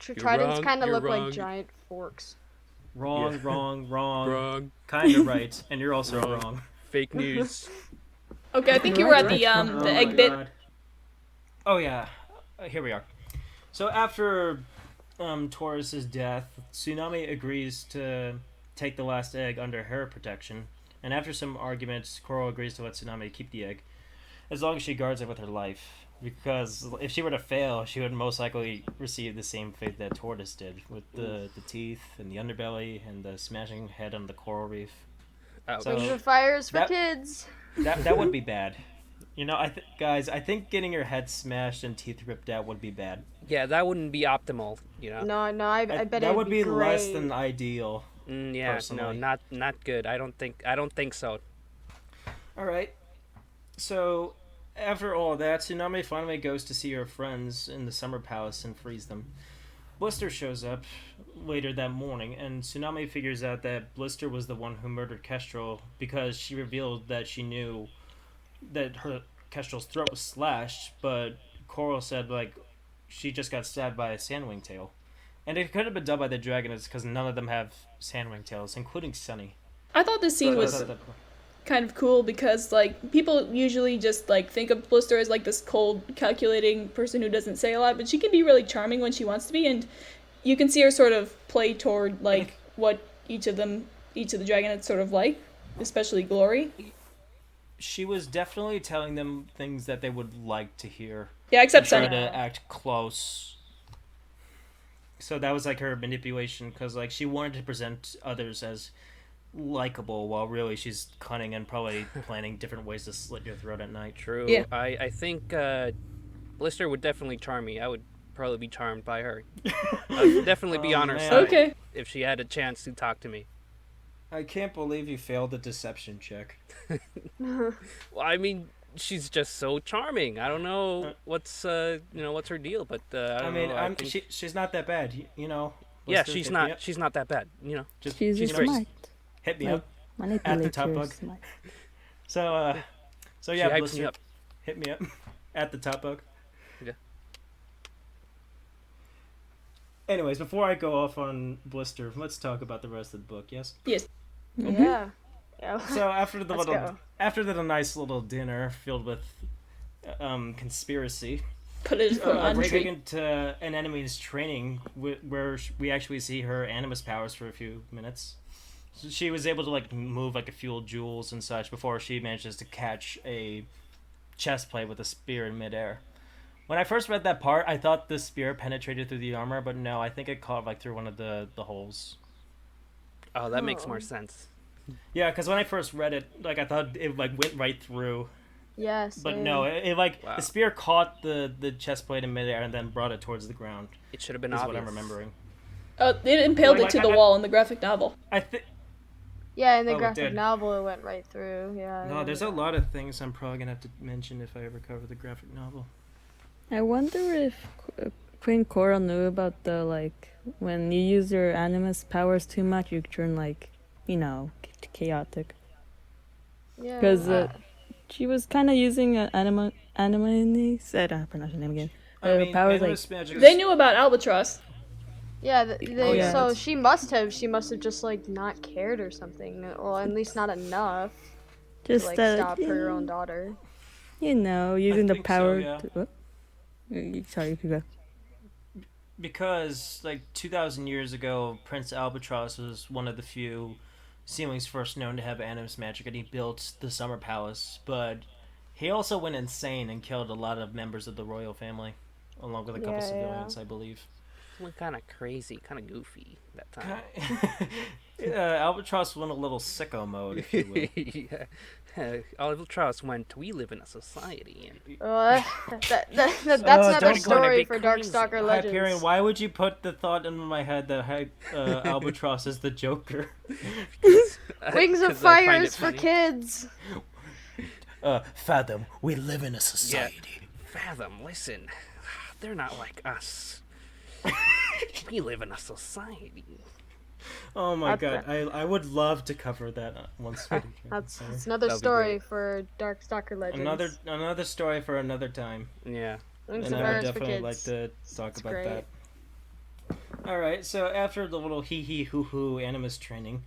Tridents wrong, kind of you're look wrong. like giant forks. Wrong, Yeah. wrong, Wrong. kind of right, and you're also Wrong. wrong. Fake news. Okay, I think you were at the Oh my egg bit. God. Oh yeah, here we are. So after Taurus's death, Tsunami agrees to take the last egg under her protection, and after some arguments, Coral agrees to let Tsunami keep the egg, as long as she guards it with her life. Because if she were to fail, she would most likely receive the same fate that Tortoise did, with the teeth and the underbelly and the smashing head on the coral reef. Ouch. So- Wings of Fires for that- kids. That would be bad. You know, guys, I think getting your head smashed and teeth ripped out would be bad. Yeah, that wouldn't be optimal. You know. No, I bet that it'd would be great. less than ideal. Yeah. personally. No, not good. I don't think so. All right. So, after all that, Tsunami finally goes to see her friends in the Summer Palace and frees them. Blister shows up later that morning, and Tsunami figures out that Blister was the one who murdered Kestrel because she revealed that she knew that her Kestrel's throat was slashed, but Coral said, like, she just got stabbed by a sandwing tail. And it could have been done by the Dragonists because none of them have sandwing tails, including Sunny. I thought this scene So I was thought that- kind of cool because like people usually just like think of Blister as like this cold, calculating person who doesn't say a lot, but she can be really charming when she wants to be, and you can see her sort of play toward like what each of the Dragonets sort of like, especially Glory. She was definitely telling them things that they would like to hear. Yeah, except Try Sunny. to act close. So that was like her manipulation, because like she wanted to present others as likable, while really she's cunning and probably planning different ways to slit your throat at night. True. Yeah. I think Blister would definitely charm me. I would probably be charmed by her. I'd definitely be on her man. side Okay. if she had a chance to talk to me. I can't believe you failed the deception check. Well, I mean, she's just so charming. I don't know what's what's her deal, but I don't know. I think- she's not that bad, you know. yeah, Blister, she's hit me up. not. She's not that bad. You know. Just She's she's just great. smart. hit me Like, up. manipulate top your bug. smart. So She yeah, hypes Blister, me up. hit me up at the top bug. Yeah. Anyways, before I go off on Blister, let's talk about the rest of the book. Yes. Yes. Yeah. Yeah. So after the Let's go. nice little dinner filled with conspiracy, Political we're intrigue. taken to an enemy's training where we actually see her animus powers for a few minutes. So she was able to like move like a few jewels and such before she manages to catch a chest plate with a spear in midair. When I first read that part, I thought the spear penetrated through the armor, but no, I think it caught like through one of the holes. Oh, that makes Oh. more sense. Yeah, because when I first read it, like I thought it like went right through Yes. But no, it like Wow. the spear caught the chest plate in midair and then brought it towards the ground. It should have been Is obvious. what I'm remembering. It impaled Like, it to the wall in the graphic novel. I think. Yeah, in the Oh, it graphic did. novel, it went right through. Yeah. I No, there's a remember lot of things I'm probably gonna have to mention if I ever cover the graphic novel. I wonder if Queen Coral knew about the, like, when you use your animus powers too much, you turn, like, chaotic. that. Yeah. Because she was kind of using animus. I don't pronounce her name again. Powers, like, Animus magic. They knew about Albatross. Yeah, yeah. so she must have just like not cared or something, or at least not enough to just like stop her own daughter. using the think so, power. yeah. Sorry, you could go. Because like 2,000 years ago, Prince Albatross was one of the few sealings first known to have animus magic, and he built the Summer Palace. But he also went insane and killed a lot of members of the royal family, along with a couple Yeah, civilians, I believe. Went kind of crazy, kind of goofy that time. Albatross went a little sicko mode, if you will. Yeah. Albatross went, we live in a society. And That's another don't story be for crazy. Darkstalker Hyperion, Legends. why would you put the thought in my head that Albatross is the Joker? Wings of 'Cause I Fire find is it for funny. kids. Fathom, we live in a society. Fathom, listen. They're not like us. We live in a society. Oh my That's god, I would love to cover that once. That's another That'd be story great. for Darkstalker Legends. Another story for another time. Yeah. Wings And of I Fire would is for definitely like kids. to talk It's about great. that. Alright, so after the little hee hee hoo hoo animus training,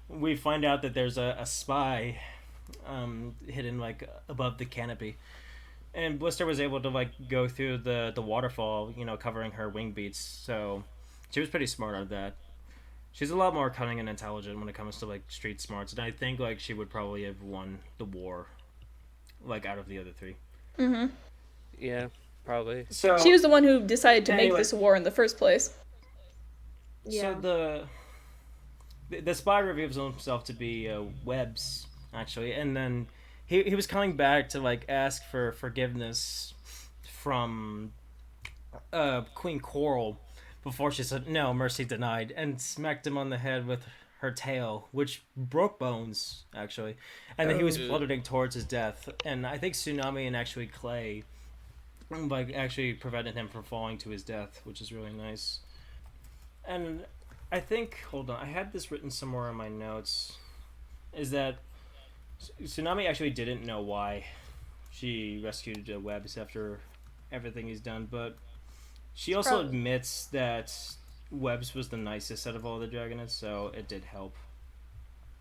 we find out that there's a spy hidden like above the canopy. And Blister was able to like go through the waterfall, covering her wing beats, so she was pretty smart on that. She's a lot more cunning and intelligent when it comes to like street smarts, and I think like she would probably have won the war, like out of the other three. Mm-hmm. Yeah, probably. So She was the one who decided to make Anyway. this war in the first place. Yeah. So the spy reveals himself to be Webbs, actually, and then he was coming back to like ask for forgiveness from Queen Coral before she said no, mercy denied, and smacked him on the head with her tail, which broke bones actually, and then he was fluttering towards his death. And I think Tsunami and actually Clay like actually prevented him from falling to his death, which is really nice. And I think, hold on, I had this written somewhere in my notes, is that Tsunami actually didn't know why she rescued Webbs after everything he's done, but she also probably- admits that Webbs was the nicest out of all the Dragonets, so it did help.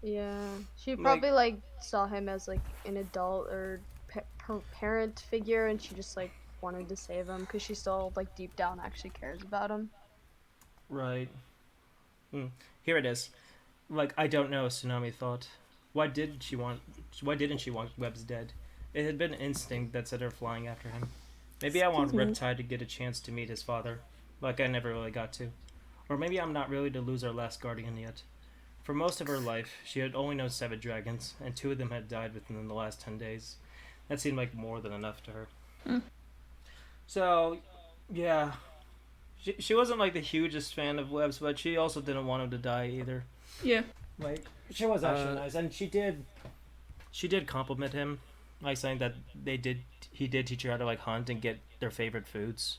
Yeah. She Like- probably like saw him as like an adult or parent figure, and she just like wanted to save him because she still like deep down actually cares about him. Right. Here it is. Like, I don't know, Tsunami thought. Why didn't she want Webbs dead? It had been instinct that set her flying after him. Maybe I want Riptide to get a chance to meet his father, like I never really got to. Or maybe I'm not really to lose our last guardian yet. For most of her life, she had only known 7 dragons, and 2 of them had died within the last 10 days. That seemed like more than enough to her. So, yeah. She wasn't like the hugest fan of Webbs, but she also didn't want him to die either. Yeah. Like, she was actually nice, and she did compliment him, like saying that he did teach her how to like hunt and get their favorite foods.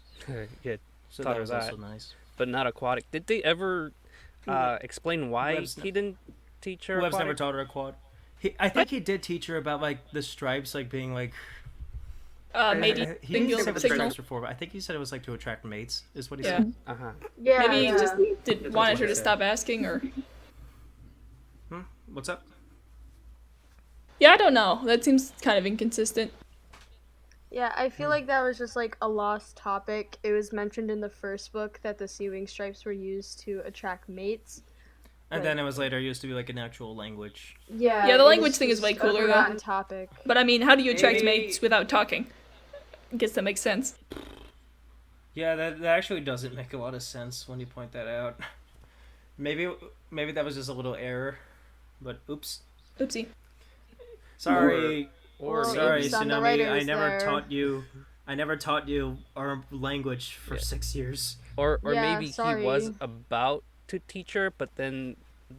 Yeah, So Thought that of was that. also nice. but not aquatic. Did they ever explain why Webb's he didn't teach her Webb's aquatic? never taught her a quad. I think he did teach her about like the stripes, like being like. Maybe He didn't say what the signal. stripes were for, but I think he said it was like to attract mates. Is what he Yeah. said. Uh-huh. Yeah. Maybe he yeah. just wanted her what to I said. stop asking, or What's up? yeah, I don't know. That seems kind of inconsistent. Yeah, I feel like that was just like a lost topic. It was mentioned in the first book that the sea wing stripes were used to attract mates. And then it was later used to be like an actual language. Yeah. Yeah, the it language was thing is just way a cooler, though. forgotten topic. But I mean, how do you attract Maybe- mates without talking? I guess that makes sense. Yeah, that actually doesn't make a lot of sense when you point that out. Maybe that was just a little error, but oops. Oopsie. Sorry. Or Well, Sorry, Oops, on the Tsunami. writers I never taught you our language for 6 years. or Yeah, maybe he was sorry. about to teach her, but then,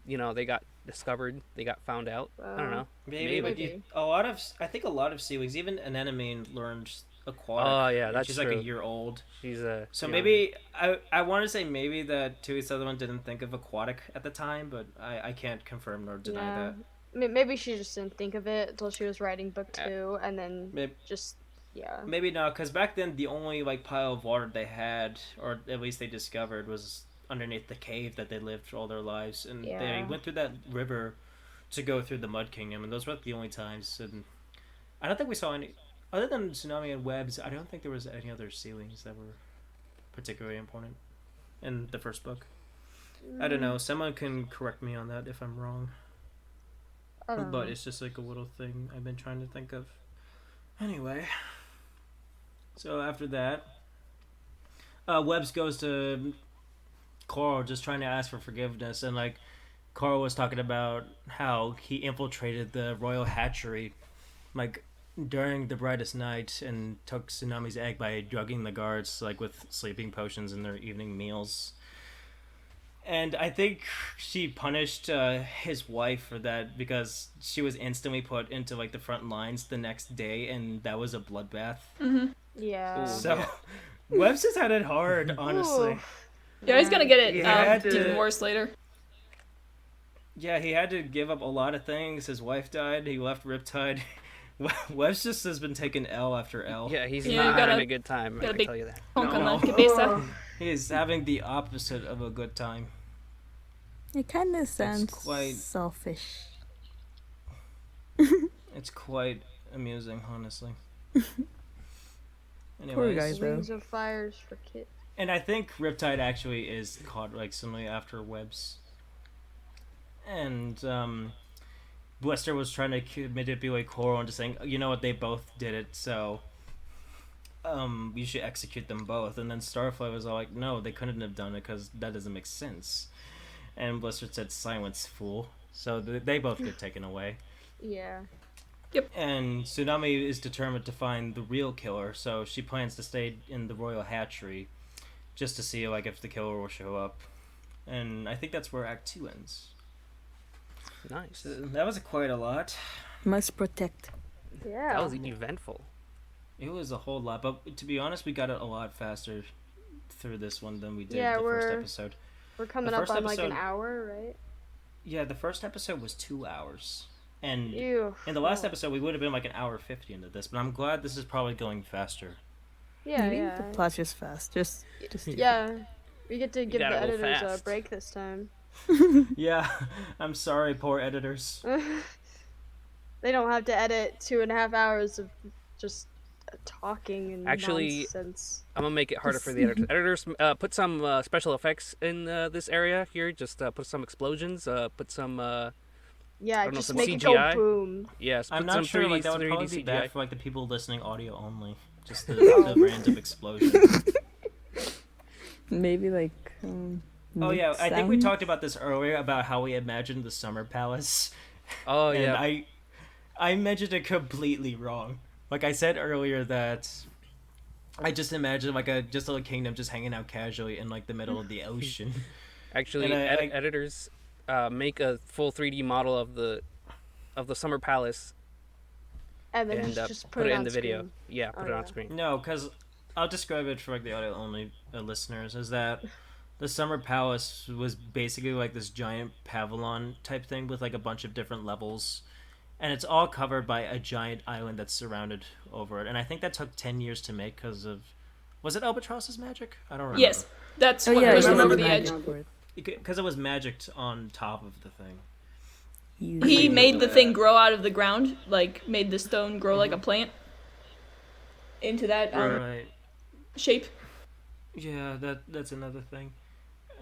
they got discovered. They got found out. I don't know. Maybe, but Maybe. I think a lot of seaweeds, even Anemone learned aquatic. Oh, yeah, and that's she's true. like a year old. She's a. So maybe I want to say maybe that Tui Sutherland didn't think of aquatic at the time, but I can't confirm nor deny that. Maybe she just didn't think of it until she was writing book 2, and then Maybe, yeah. maybe not, because back then the only like pile of water they had, or at least they discovered, was underneath the cave that they lived all their lives, and they Yeah. went through that river to go through the Mud Kingdom, and those were the only times. And I don't think we saw any other than Tsunami and Webs. I don't think there was any other sealings that were particularly important in the first book. I don't know. Someone can correct me on that if I'm wrong. I don't But know. it's just like a little thing I've been trying to think of. Anyway. So after that, Webbs goes to Coral just trying to ask for forgiveness. And like Coral was talking about how he infiltrated the royal hatchery like during the brightest night and took Tsunami's egg by drugging the guards like with sleeping potions in their evening meals. And I think she punished his wife for that because she was instantly put into like the front lines the next day, and that was a bloodbath. Yeah. So Webbs has had it hard, honestly. Ooh. Yeah, he's gonna get it He had to- even worse later. Yeah, he had to give up a lot of things. His wife died. He left Riptide. Webbs just has been taking L after L. Yeah, he's Yeah, not got having a- a good time. got a I big- tell you that. Honk on No. the cabeza. He is having the opposite of a good time. It kind of sounds quite- selfish. It's quite amusing, honestly. Poor Anyways, guy, though. Wings of Fires for Kit. and I think Riptide actually is caught like similarly after Webbs. And Blister was trying to manipulate Coral into saying, you know what, they both did it, so you should execute them both. And then Starflight was all like, no, they couldn't have done it because that doesn't make sense. And Blister said, silence, fool. So they both get taken away. Yeah. And Tsunami is determined to find the real killer, so she plans to stay in the royal hatchery just to see like if the killer will show up. And I think that's where Act 2 ends. Nice. So that was quite a lot. Must protect. Yeah. That was eventful. It was a whole lot, but to be honest, we got it a lot faster through this one than we did Yeah, the first we're- episode. We're coming The up first on like an episode- hour, right? Yeah, the first episode was 2 hours. And Ew. in the last episode, we would have been like an hour 50 into this, but I'm glad this is probably going faster. Yeah, Maybe yeah. The plot's just fast. Just Yeah. We get to give the gotta go editors a fast. break this time. Yeah, I'm sorry, poor editors. They don't have to edit 2.5 hours of just talking and Actually, nonsense. I'm gonna make it harder for the editors. Editors, put some special effects in this area here. Just put some explosions. Put some Yeah, don't know, just some make it CGI? go boom. yes. Put I'm some not sure, 3D, like, that would 3D probably be CGI. bad for, like, the people listening audio only. Just the random explosions. maybe like. Oh, yeah, I think we sound? talked about this earlier, about how we imagined the Summer Palace. Oh And yeah. I mentioned it completely wrong. Like I said earlier that I just imagined like just a little kingdom just hanging out casually in like the middle of the ocean. Actually, and I- editors make a full 3D model of the Summer Palace And then and just put it in on the video. screen. Yeah, put Oh, it on yeah. screen. No, because I'll describe it for like the audio only listeners. Is that the Summer Palace was basically like this giant pavilion type thing with like a bunch of different levels, and it's all covered by a giant island that's surrounded over it. And I think that took 10 years to make because of, was it Albatross's magic? I don't remember. Yes, that's Oh what yeah, pushed you him over remember the edge. that. Because it was magicked on top of the thing. He made the thing grow out of the ground, like made the stone grow like a plant into that Right. shape. Yeah, that's another thing.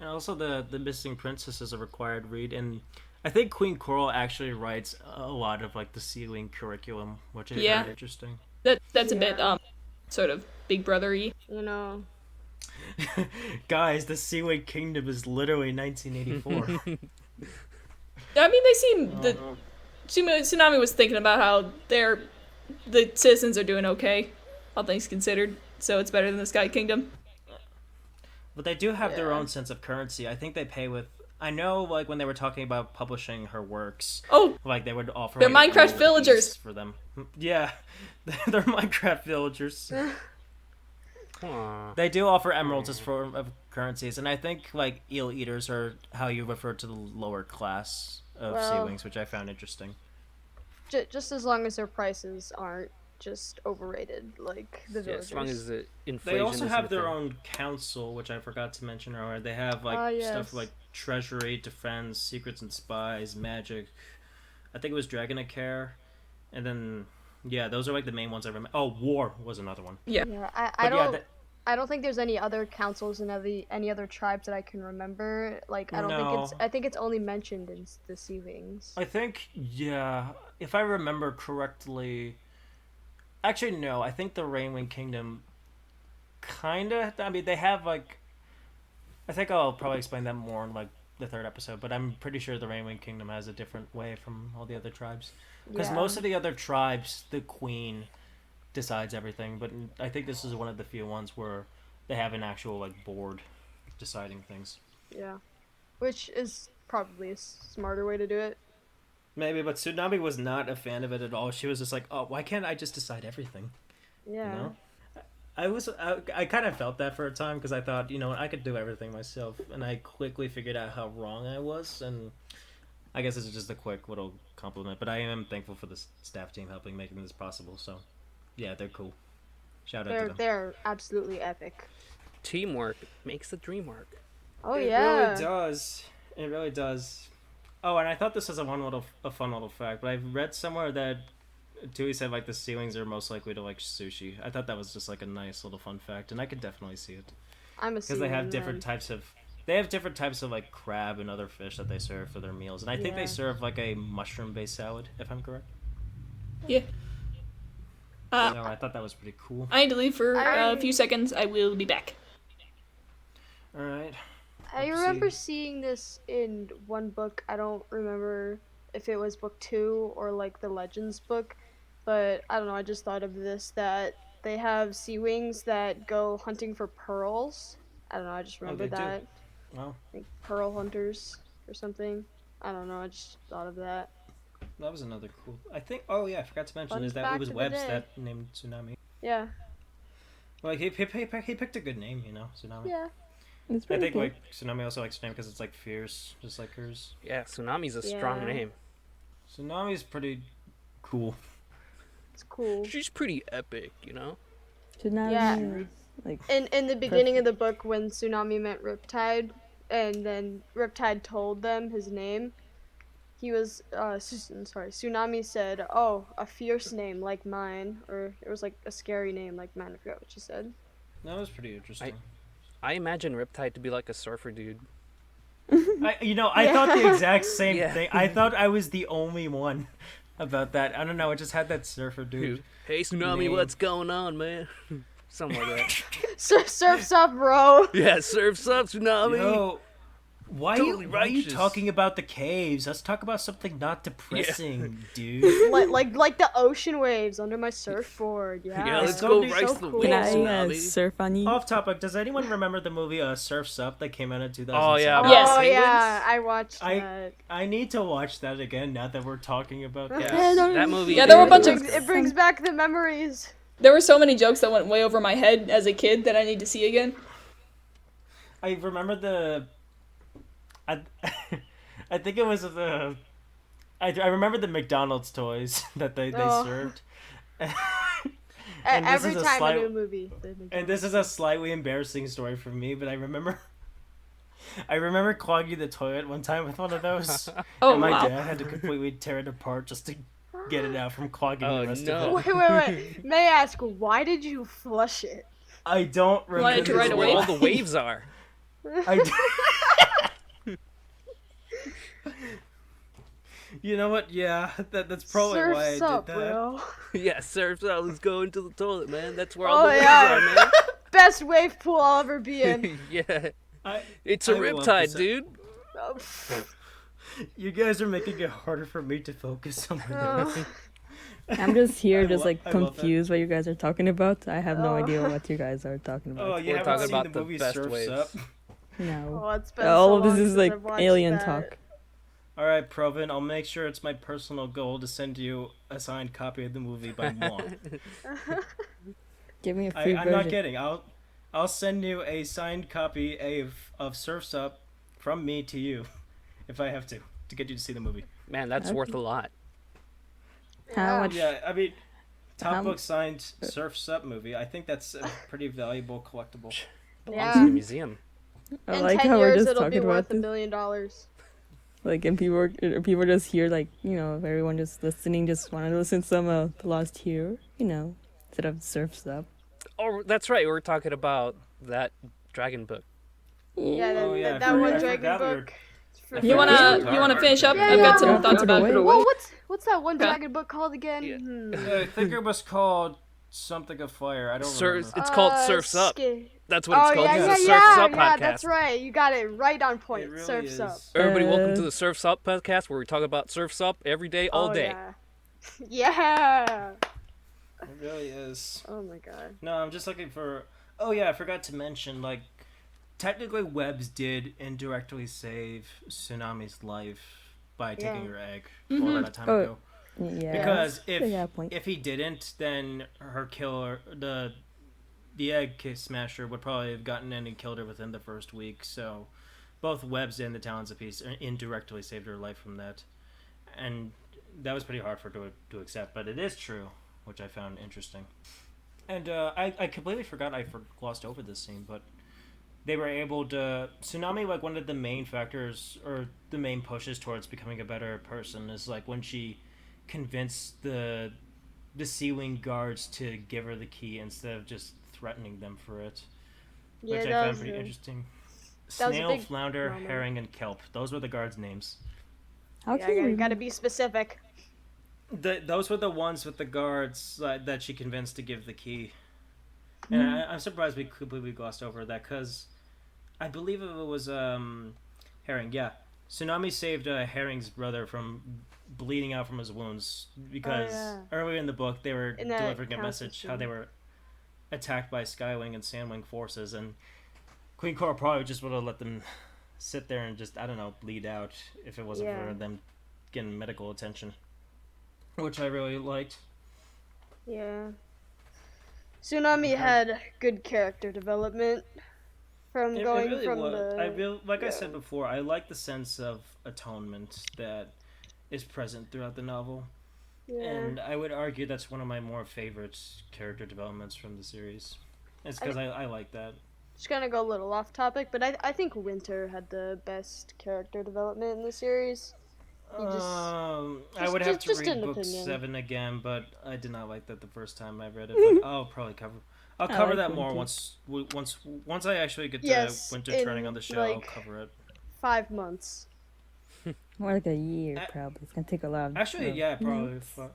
And also the Missing Princess is a required read, and I think Queen Coral actually writes a lot of like the Sealing curriculum, which is Yeah. very interesting. That's a bit sort of Big Brother-y. You know. Guys, the Sealing Kingdom is literally 1984. I mean, they seem the Tsunami was thinking about how they're the citizens are doing okay, all things considered. So it's better than the Sky Kingdom. But they do have their own sense of currency. I think they pay with. I know, like when they were talking about publishing her works. Oh, like they would offer. they're like, Minecraft gold villagers piece for them. Yeah, they're Minecraft villagers. Aw. They do offer emeralds as form of currencies, and I think like eel eaters are how you refer to the lower class of sea wings, which I found interesting. Just as long as their prices aren't just overrated, like the Yeah, villagers. as long as the inflation. They also isn't have a their thing. own council, which I forgot to mention earlier. They have like Yes. stuff like treasury, defense, secrets and spies, magic. I think it was Dragonsheep, and then yeah, those are like the main ones I remember. Oh, war was another one. yeah. Yeah, But I don't think there's any other councils in any other tribes that I can remember. Like No. I think it's only mentioned in the Sea Wings. I think if I remember correctly. Actually, no. I think the Rainwing Kingdom kinda. I mean, they have like. I think I'll probably explain that more in like the third episode, but I'm pretty sure the Rainwing Kingdom has a different way from all the other tribes. Because Yeah. most of the other tribes, the queen decides everything, but I think this is one of the few ones where they have an actual like board deciding things. Yeah, which is probably a smarter way to do it. Maybe, but Tsunami was not a fan of it at all. She was just like, "Oh, why can't I just decide everything?" Yeah. You know? I kind of felt that for a time because I thought, I could do everything myself, and I quickly figured out how wrong I was, and I guess it's just a quick little compliment, but I am thankful for the staff team helping making this possible, so yeah, they're cool. Shout out to them. They're absolutely epic. Teamwork makes the dream work. Oh It yeah. really does. It really does. Oh, and I thought this was a fun little fact, but I read somewhere that Tui said like the ceilings are most likely to like sushi. I thought that was just like a nice little fun fact, and I could definitely see it I'm a because they have different types of like crab and other fish that they serve for their meals, and I think they Yeah. serve like a mushroom-based salad, if I'm correct. Yeah. So I thought that was pretty cool. I need to leave for a few seconds. I will be back. All right. I remember seeing this in one book. I don't remember if it was book 2 or like the Legends book, but I don't know. I just thought of this that they have sea wings that go hunting for pearls. I don't know. I just remember they do. that. Well, Like pearl hunters or something. I don't know. I just thought of that. that was another cool. I think. Oh yeah, I forgot to mention Fun is that it fact was of the Webbs day. that named Tsunami. Yeah. Like he picked a good name, Tsunami. Yeah. It's I pretty think cool. like Tsunami also likes her name because it's like fierce, just like hers. Yeah, Tsunami's a strong Yeah. name. Tsunami's pretty cool. It's cool. She's pretty epic, you know? Tsunami Yeah. is, like, In the beginning of the book, when Tsunami met Riptide, and then Riptide told them his name, he was Tsunami said, "Oh, a fierce name like mine," or it was like a scary name like mine. I forgot what she said. That was pretty interesting. I imagine Riptide to be like a surfer dude. I thought the exact same Yeah. thing. I thought I was the only one about that. I don't know. I just had that surfer dude. Hey, Tsunami, Name. what's going on, man? Something like that. Surf's up, bro. Yeah, surf's up, Tsunami. Yo, why Totally are you righteous. talking about the caves? Let's talk about something not depressing, dude. like the ocean waves under my surfboard. Yeah. Yeah, let's It's go gonna be race so the cool. waves, can I Tsunami. surf on you? Off topic. Does anyone remember the movie Surf's Up that came out in 2007? Oh, yeah. Yes. Oh Penguins? yeah, I watched I- that. I need to watch that again now that we're talking about that. Yeah, that movie. Yeah, there were a bunch It of- brings back the memories. There were so many jokes that went way over my head as a kid that I need to see again. I remember I think it was I remember the McDonald's toys that they Oh. served. And this Every is a time slight- a new movie. And this is a slightly embarrassing story for me, but I remember clogging the toilet one time with one of those. Oh, and my wow. dad had to completely tear it apart just to get it out from clogging Oh, the rest no. of it. Wait. May I ask, why did you flush it? I don't remember. Wanted to this right That's away. where why. all the waves are. You know what? Yeah, that's probably Surf's why I did up, that. bro. Yeah, surf's up. Let's go into the toilet, man. That's where Oh, all the waves yeah. are, man. Best wave pool I'll ever be in. Yeah, I, it's a I love riptide, this. dude. Oh, You guys are making it harder for me to focus on my oh. notes. I'm just here, just like I love confused what you guys are talking about. I have no idea what you guys are talking Oh, about. you We're haven't talking seen about the the movie best Surf's waves. Up? No. Oh, it's been All so of this long is since like I've watched alien that. talk. All right, Provin, I'll make sure it's my personal goal to send you a signed copy of the movie by moi. Give me a free I'm version. not kidding. I'll send you a signed copy of Surf's Up from me to you, if I have to get you to see the movie. Man, that's worth a lot. How much? Yeah, I mean, How- Top Book signed Surf's Up movie. I think that's a pretty valuable collectible. Belongs in a museum. I In like 10 how we're years, just it'll be talking about worth $1 this. million. Like, and people just hear, like, you know, if everyone just listening just want to listen to some The Lost Hero, you know, instead of Surf's Up. Oh, that's right. We were talking about that dragon book. Yeah, Oh, yeah, I that forgot- one I dragon forgot we were- book. I You forgot wanna finish up? Yeah, I've got yeah. some thoughts about it. Well, what's that one Okay. dragon book called again? Yeah. I think it was called something of fire. I don't remember. It's called Surf's Up. That's what Oh, it's called. yeah, It's yeah, the Surf's yeah, Up yeah, podcast. that's right. You got it right on point. It really Surf's is. Up. Everybody, welcome Uh, to the Surf's Up podcast, where we talk about Surf's Up every day, all Oh, day. Yeah. Yeah. It really is. Oh my god. No, I'm just looking for. Oh yeah, I forgot to mention. Like, technically, Webbs did indirectly save Tsunami's life by taking Yeah. her egg Mm-hmm. all that time Oh, ago. Yeah. Because Yeah, point. if he didn't, then her killer, the egg smasher, would probably have gotten in and killed her within the first week. So, both Webbs and the Talons of Peace indirectly saved her life from that, and that was pretty hard for her to accept. But it is true, which I found interesting. And I completely forgot glossed over this scene, but they were able to Tsunami, like, one of the main factors or the main pushes towards becoming a better person is like when she convinced the Sea Wing guards to give her the key instead of just threatening them for it, Yeah, which I that found was pretty a- interesting. that was a Snail, big flounder, moment. herring, and kelp. Those were the guards' names. How Yeah, can you you gotta be specific. Those were the ones with the guards that she convinced to give the key. And I'm surprised we completely glossed over that, because I believe it was Herring. Yeah, Tsunami saved Herring's brother from bleeding out from his wounds because earlier in the book they were In that delivering a council message how scene. they were attacked by Skywing and Sandwing forces, and Queen Cora probably just would have let them sit there and just, I don't know, bleed out if it wasn't Yeah. for them getting medical attention, which I really liked. Yeah. Tsunami had good character development from It going really from was. the. Like I said before, I like the sense of atonement that is present throughout the novel, Yeah. and I would argue that's one of my more favorite character developments from the series. It's because I like that. Just gonna go a little off topic, but I think Winter had the best character development in the series. He just- I would have to just read an book opinion. 7 again, but I did not like that the first time I read it. But I'll probably cover. I'll I cover like that more Winter. once I actually get Yes, to Winter in, turning on the show. I'll like- cover it. 5 months. More like a year, I- probably. It's gonna take a lot. Actually, yeah, probably. months. Five,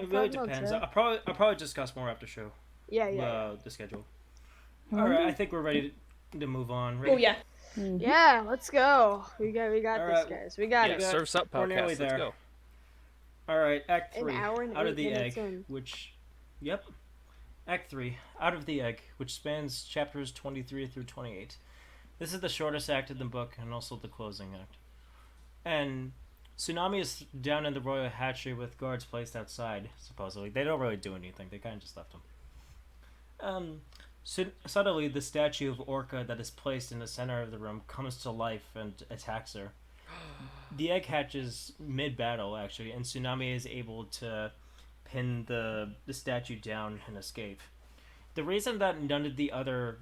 It really 5 months, depends. yeah. I'll probably discuss more after show. Yeah. The schedule. All right, I think we're ready to move on. Ready? Oh yeah. Yeah, let's go. We got All this, right. guys. We got Yeah, it. Surf's Up We're nearly podcast. Let's there. go. All right, Act An 3. hour and Out of 8 the minutes Egg, in. which, yep, Act 3, Out of the Egg, which spans chapters 23 through 28. This is the shortest act of the book and also the closing act. And Tsunami is down in the royal hatchery with guards placed outside, supposedly. They don't really do anything. They kind of just left them. Suddenly, the statue of Orca that is placed in the center of the room comes to life and attacks her. The egg hatches mid-battle, actually, and Tsunami is able to pin the statue down and escape. The reason that none of the other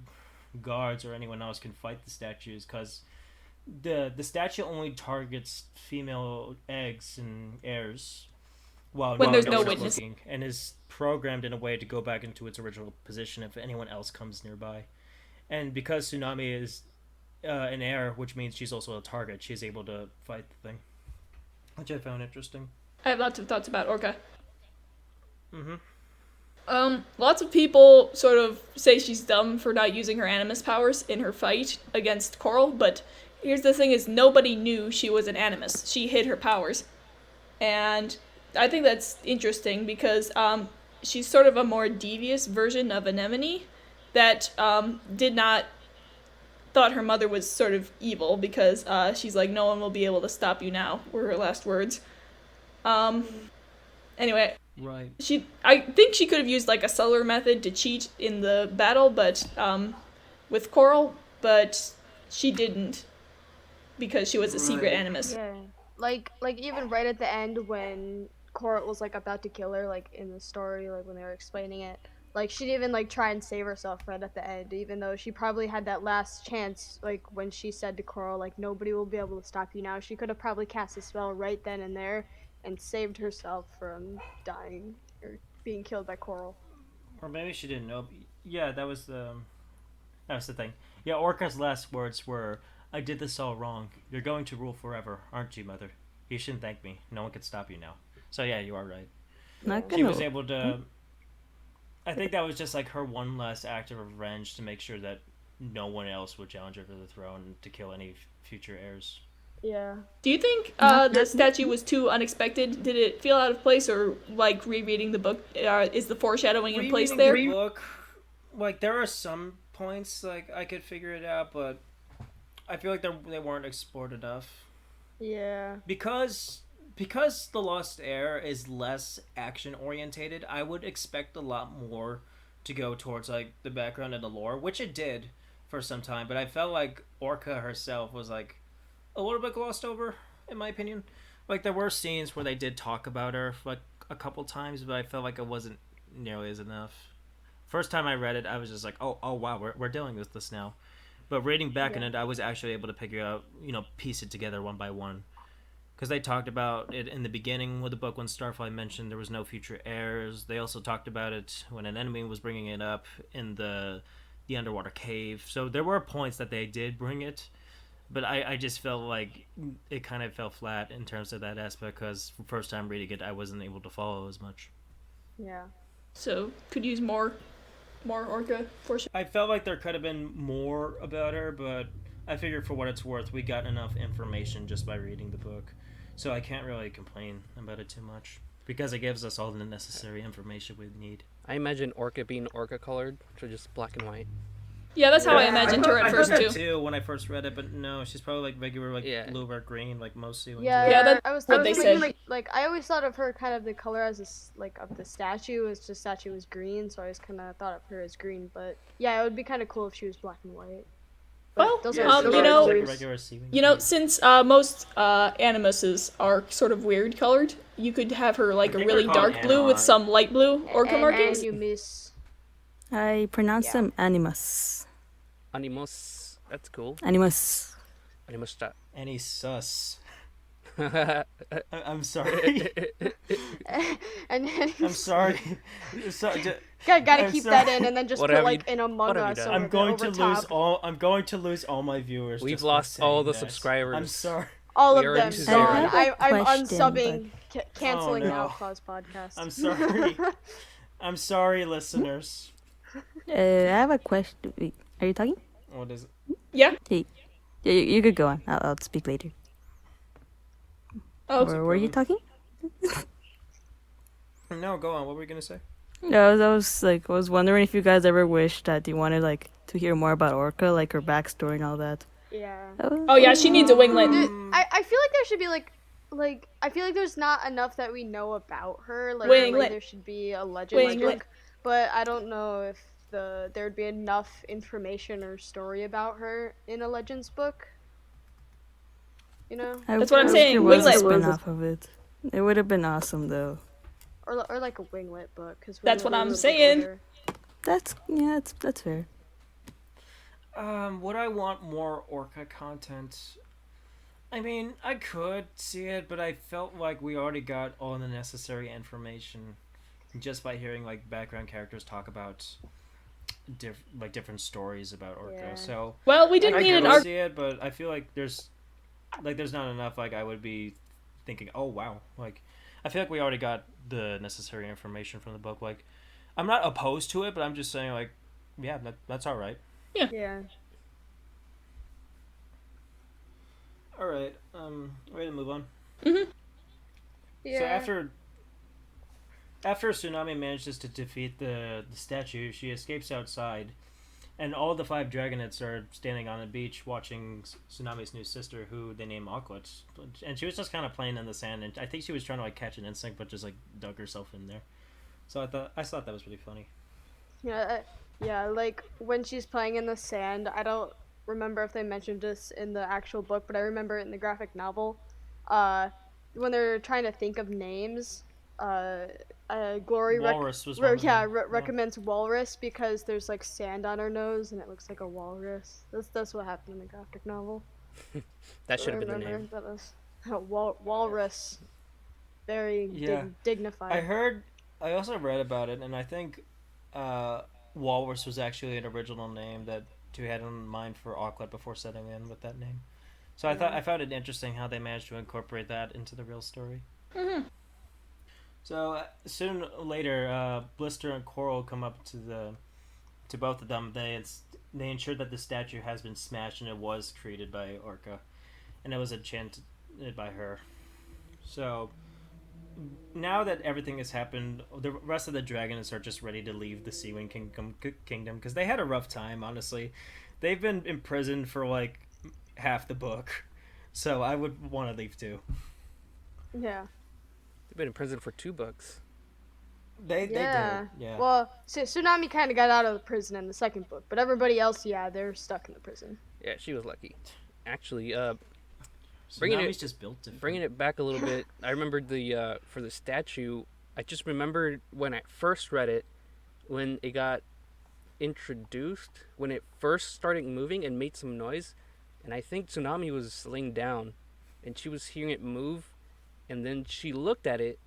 guards or anyone else can fight the statue is because the statue only targets female eggs and heirs When there's no it's witness. looking, and is programmed in a way to go back into its original position if anyone else comes nearby. And because Tsunami is an heir, which means she's also a target, she's able to fight the thing, which I found interesting. I have lots of thoughts about Orca. Mm-hmm. Lots of people sort of say she's dumb for not using her animus powers in her fight against Coral, but here's the thing is nobody knew she was an animus. She hid her powers. And I think that's interesting because she's sort of a more devious version of Anemone that did not thought her mother was sort of evil because she's like, no one will be able to stop you now, were her last words. Anyway, Right. I think she could have used like a subtler method to cheat in the battle, but with Coral, but she didn't because she was a secret animus. Yeah. Like even right at the end when Coral was like about to kill her, like in the story, like when they were explaining it, like she didn't even like try and save herself right at the end, even though she probably had that last chance, like when she said to Coral, like, nobody will be able to stop you now. She could have probably cast a spell right then and there and saved herself from dying or being killed by Coral. Or maybe she didn't know. Yeah, that was the thing. Yeah, Orca's last words were, "I did this all wrong. You're going to rule forever, aren't you, Mother? You shouldn't thank me. No one can stop you now." So yeah, you are right. Not She gonna. was able to. I think that was just like her one last act of revenge to make sure that no one else would challenge her to the throne to kill any future heirs. Yeah. Do you think the statue was too unexpected? Did it feel out of place, or like rereading the book, is the foreshadowing in place there? The book, like there are some points like I could figure it out, but I feel like they weren't explored enough. Yeah. Because the Lost Heir is less action orientated, I would expect a lot more to go towards like the background and the lore, which it did for some time. But I felt like Orca herself was like a little bit glossed over, in my opinion. Like there were scenes where they did talk about her like a couple times, but I felt like it wasn't nearly as enough. First time I read it, I was just like, oh wow, we're dealing with this now. But reading back in it, I was actually able to figure out, piece it together one by one. Because they talked about it in the beginning of the book when Starfly mentioned there was no future heirs. They also talked about it when an enemy was bringing it up in the underwater cave. So there were points that they did bring it, but I just felt like it kind of fell flat in terms of that aspect because first time reading it, I wasn't able to follow as much. Yeah. So could use more Orca for sure. I felt like there could have been more about her, but I figured for what it's worth, we got enough information just by reading the book. So I can't really complain about it too much because it gives us all the necessary information we need. I imagine Orca being Orca colored, so just black and white. Yeah, that's how I imagined her at first I too. thought that too when I first read it, but no, she's probably like regular blue or green, like most sea wings. Yeah, that's I was what they thinking, said. like I always thought of her kind of the color as of the statue. It's just statue was green, so I always kind of thought of her as green. But yeah, it would be kind of cool if she was black and white. Well, those regular sea wings. Since most animuses are sort of weird colored, you could have her like a really dark blue with some light blue Orca markings. And you miss. I pronounce them animus. Animus. That's cool. Animus. Animus. Any sus. I'm sorry. And then I'm sorry. gotta keep that in, and then just What put have like you- in Among what have you Us. done? I'm going to over top. lose all. I'm going to lose all my viewers. We've just by lost all saying the that. subscribers. I'm sorry. All We of are them into gone. zero. I'm Question, unsubbing, canceling Oh, the no. Outclaws podcast. I'm sorry. I'm sorry, listeners. I have a question. Wait, are you talking? What is it? Yeah. Hey, you could go on. I'll speak later. Oh, Or were you talking? No, go on. What were you gonna say? No, I was wondering if you guys ever wished that you wanted to hear more about Orca, like her backstory and all that. Yeah. Oh yeah, she needs a winglet. I feel like there should be like I feel like there's not enough that we know about her. Like Winglet. there should be a Legends Winglet. book, but I don't know if there'd be enough information or story about her in a Legends book. You know, That's what I'm I wish saying, There was a Winglet. spin-off of it. It would have been awesome though. or like a Winglet book. Cause That's what I'm Winglet saying. older. That's fair. Would I want more Orca content? I mean, I could see it, but I felt like we already got all the necessary information just by hearing like background characters talk about different stories about Orca. Yeah. So Well, we didn't I need an could arc. see it, but I feel like there's not enough. Like I would be thinking, oh wow, like I feel like we already got the necessary information from the book. Like I'm not opposed to it, but I'm just saying like, yeah, that's all right. Yeah. All right, ready to move on. Mm-hmm. Yeah. So after after Tsunami manages to defeat the statue, she escapes outside, and all the 5 Dragonets are standing on the beach watching Tsunami's new sister, who they name Aquat. And she was just kind of playing in the sand, and I think she was trying to like catch an insect, but just like dug herself in there. So I thought that was really funny. Yeah, like when she's playing in the sand, I don't remember if they mentioned this in the actual book, but I remember it in the graphic novel. When they're trying to think of names, Glory Walrus was one of them. recommends Walrus because there's like sand on her nose and it looks like a walrus. That's what happened in the graphic novel. That should have been the name. That was Walrus. Very dignified. I also read about it, and I think Walrus was actually an original name that you had in mind for Aquat before setting in with that name. So I found it interesting how they managed to incorporate that into the real story. Mm-hmm. So soon later, Blister and Coral come up to both of them. They ensure that the statue has been smashed and it was created by Orca, and it was enchanted by her. So now that everything has happened, the rest of the dragons are just ready to leave the Seawind Kingdom because they had a rough time. Honestly, they've been imprisoned for like half the book, so I would want to leave too. Yeah. They've been in prison for 2 books. They did. Yeah. Well, Tsunami kind of got out of the prison in the second book, but everybody else, they're stuck in the prison. Yeah, she was lucky. Actually, Tsunami's just built different. Bringing it back a little bit, I remembered for the statue. I just remembered when I first read it, when it got introduced, when it first started moving and made some noise, and I think Tsunami was laying down, and she was hearing it move, and then she looked at it,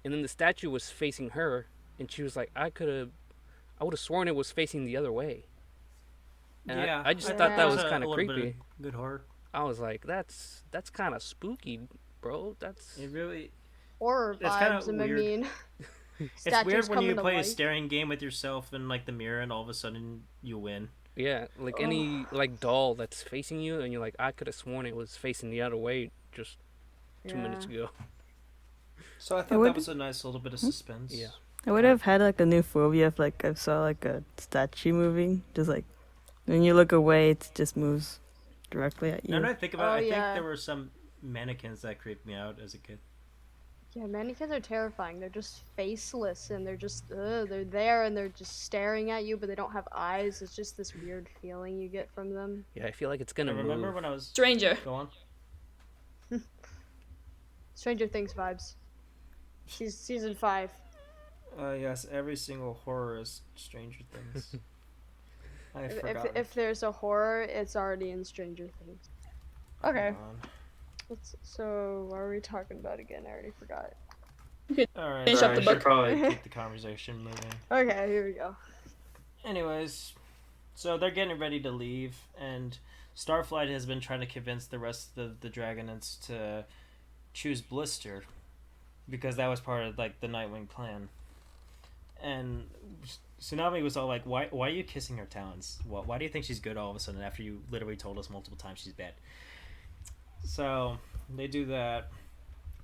and then the statue was facing her, and she was like, I would have sworn it was facing the other way. And yeah, I just thought that was kind of bit creepy. of good horror. I was like, that's kind of spooky, bro. It really horror it's kind vibes. of I weird. mean, It's weird when you play a staring game with yourself in like the mirror, and all of a sudden you win. Yeah, like any like doll that's facing you, and you're like, I could have sworn it was facing the other way just 2 minutes ago. So I thought that was a nice little bit of suspense. Yeah. I would have had like a new phobia if like I saw like a statue moving. Just like when you look away, it just moves directly at you. Now that I think about it, I think there were some mannequins that creeped me out as a kid. Yeah, mannequins are terrifying. They're just faceless and they're just they're there and they're just staring at you, but they don't have eyes. It's just this weird feeling you get from them. Yeah, I feel like it's gonna move. Remember when I was Stranger. Go on. Stranger Things vibes. Season 5. Yes, every single horror is Stranger Things. I forgot. If there's a horror, it's already in Stranger Things. Okay. So, what are we talking about again? I already forgot. Alright, Finish up the I book. should probably keep the conversation moving. Okay, here we go. Anyways, so they're getting ready to leave, and Starflight has been trying to convince the rest of the Dragonets to choose Blister, because that was part of like the Nightwing plan. And Tsunami was all like, why are you kissing her talons? Why do you think she's good all of a sudden after you literally told us multiple times she's bad? So they do that,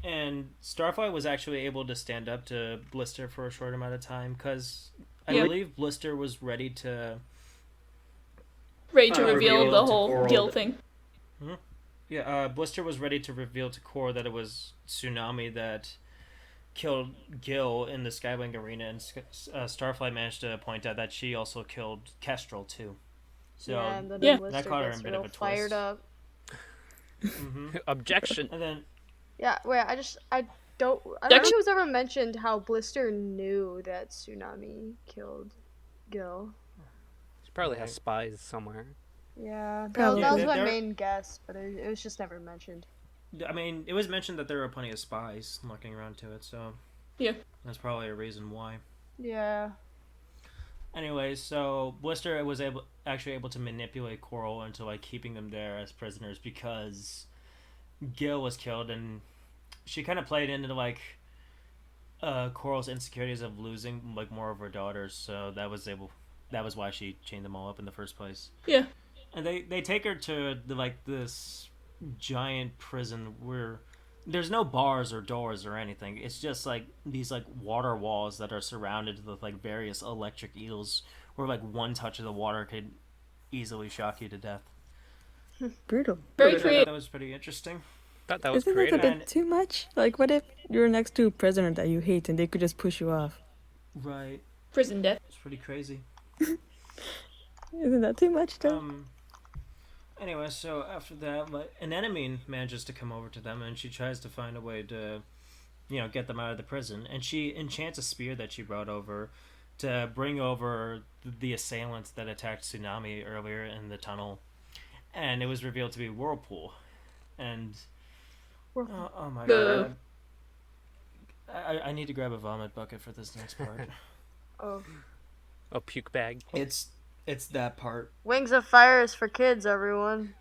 and Starflight was actually able to stand up to Blister for a short amount of time because I believe Blister was ready to reveal the whole Gil thing. Hmm? Yeah, Blister was ready to reveal to Core that it was Tsunami that killed Gil in the Skywing Arena, and Starflight managed to point out that she also killed Kestrel too. So that caught her in a bit of a twist. Fired up. Mm-hmm. Objection. And then I don't think it was ever mentioned how Blister knew that Tsunami killed Gil. She probably has spies somewhere. Yeah, Probably. that was my main guess, but it was just never mentioned. I mean, it was mentioned that there were plenty of spies looking around to it, so that's probably a reason why. Yeah. Anyways, so Blister was actually able to manipulate Coral into like keeping them there as prisoners because Gil was killed, and she kind of played into like Coral's insecurities of losing like more of her daughters, so that was why she chained them all up in the first place. Yeah. And they take her to this giant prison where there's no bars or doors or anything. It's just like these like water walls that are surrounded with like various electric eels, where like one touch of the water could easily shock you to death. Brutal. Very I thought creative. that was pretty interesting. Thought that was Isn't that a creative. bit And- too much? Like, what if you're next to a prisoner that you hate and they could just push you off? Right. Prison death. It's pretty crazy. Isn't that too much, though? Anyway, so after that, like, an enemy manages to come over to them, and she tries to find a way to, get them out of the prison. And she enchants a spear that she brought over to bring over the assailants that attacked Tsunami earlier in the tunnel. And it was revealed to be Whirlpool. And oh my god, I need to grab a vomit bucket for this next part. Oh. A puke bag. It's that part. Wings of Fire is for kids, everyone.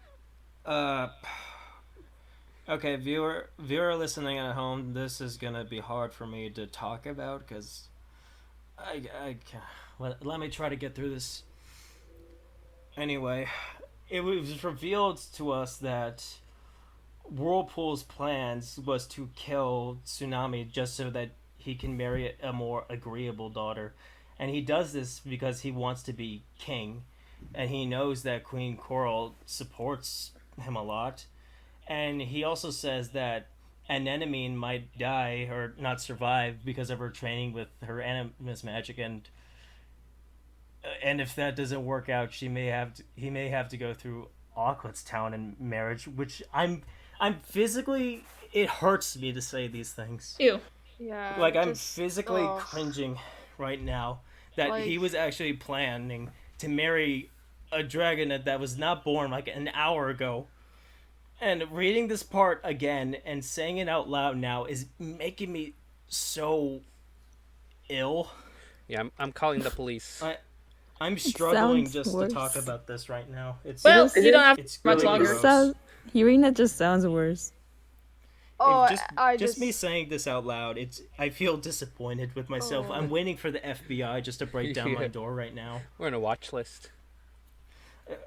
Okay, viewer listening at home, this is gonna be hard for me to talk about because I can't. Let me try to get through this. Anyway, it was revealed to us that Whirlpool's plans was to kill Tsunami just so that he can marry a more agreeable daughter. And he does this because he wants to be king. And he knows that Queen Coral supports him a lot. And he also says that an enemy might die or not survive because of her training with her animus magic. And if that doesn't work out, he may have to go through Awkward's town and marriage, which I'm physically, it hurts me to say these things. Ew. Yeah. Like, I'm just- physically ugh. cringing right now that Like- he was actually planning to marry a dragon that was not born like an hour ago. And reading this part again and saying it out loud now is making me so ill. Yeah, I'm calling the police. I'm struggling sounds just worse. to talk about this right now. It's Well, you don't have it's much really longer. gross. Hearing that just sounds worse. Oh, Just me saying this out loud, I feel disappointed with myself. Oh. I'm waiting for the FBI just to break down my Yeah. door right now. We're on a watch list.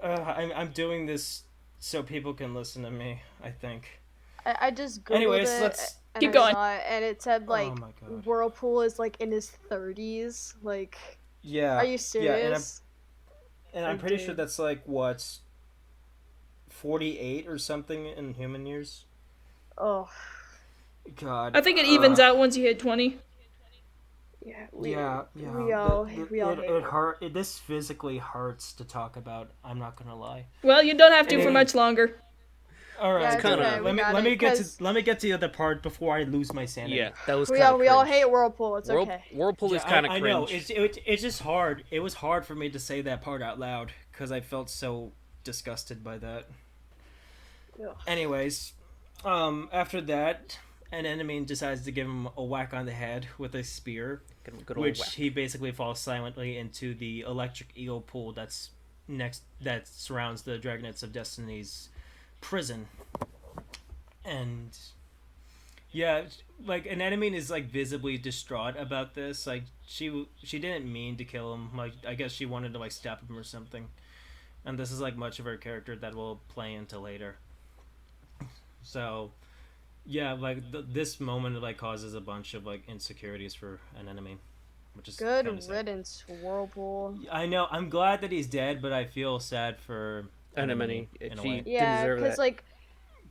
I'm doing this so people can listen to me, I think. I just googled Anyways, it let's and keep I going. saw it, and it said like Oh my god. Whirlpool is like in his 30s. Like, Yeah. are you serious? And I'm I pretty did. sure that's like what 48 or something in human years. Oh, God. I think it evens out once you hit 20. yeah. We all hate it hurt. This physically hurts to talk about. I'm not gonna lie. Well, you don't have to for Anyway. much longer. All right. Yeah, it's kinda- okay, we got it, 'cause let me get to the other part before I lose my sanity. Yeah, that was we kind all of we all hate Whirlpool. It's okay. Whirlpool is Yeah, kind of I cringe. know. It's just hard. It was hard for me to say that part out loud because I felt so disgusted by that. Ugh. Anyways, after that, an enemy decides to give him a whack on the head with a spear, Give him a good old which whack. he basically falls silently into the electric eel pool that surrounds the Dragonets of Destiny's prison. And yeah, like an enemy is like visibly distraught about this. Like she didn't mean to kill him. Like I guess she wanted to like stab him or something. And this is like much of her character that will play into later. So yeah, like this moment like causes a bunch of like insecurities for an enemy, which is Good kinda sad. riddance, Whirlpool. I know. I'm glad that he's dead, but I feel sad for Anemone. in a She way. didn't Yeah, deserve because that. like,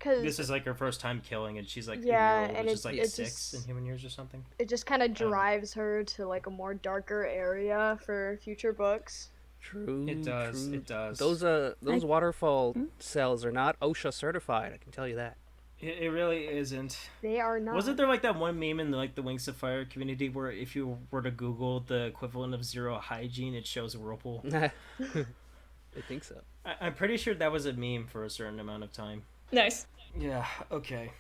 This is like her first time killing, and she's like Yeah, 8 year old, and which is like it 6 just- in human years or something. it just kind of drives her to like a more darker area for future books. True. It does. True. It does. Those waterfall cells are not OSHA certified. I can tell you that. It really isn't. They are not. Wasn't there like that one meme in like the Wingsoffire community where if you were to Google the equivalent of zero hygiene, it shows Whirlpool? I think so. I'm pretty sure that was a meme for a certain amount of time. Nice. Yeah. Okay.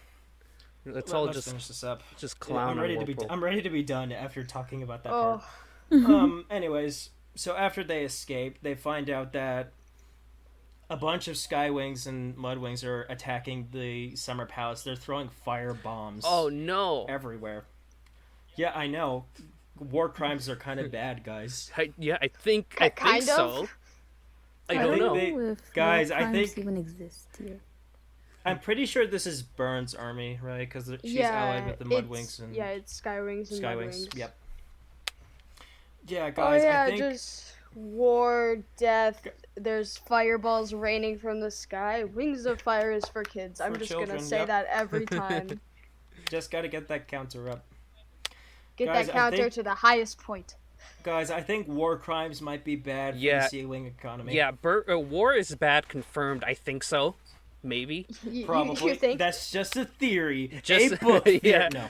Let's Let's just finish this up. clown I'm on ready to be. Whirlpool. I'm ready to be done after talking about that Oh, part. Anyways, so after they escape, they find out that a bunch of Skywings and Mudwings are attacking the Summer Palace. They're throwing fire bombs. Oh no! Everywhere. Yeah, I know. War crimes are kind of bad, guys. I think Kind of? so. I don't think know. they- If guys, war I crimes think- even exist here. I'm pretty sure this is Burns' army, right? Because she's allied with the Mudwings and it's Skywings and Mudwings. Yep. Yeah, guys. I think just war, death. There's fireballs raining from the sky. Wings of Fire is for kids. I'm For just children, gonna say yep. that every time. just gotta get that counter up. Get Guys, that I counter think- to the highest point. Guys, I think war crimes might be bad for the Sea Wing economy. Yeah, war is bad, confirmed. I think so. Maybe. Probably. You think? That's just a theory. Just- a book theory. yeah. No.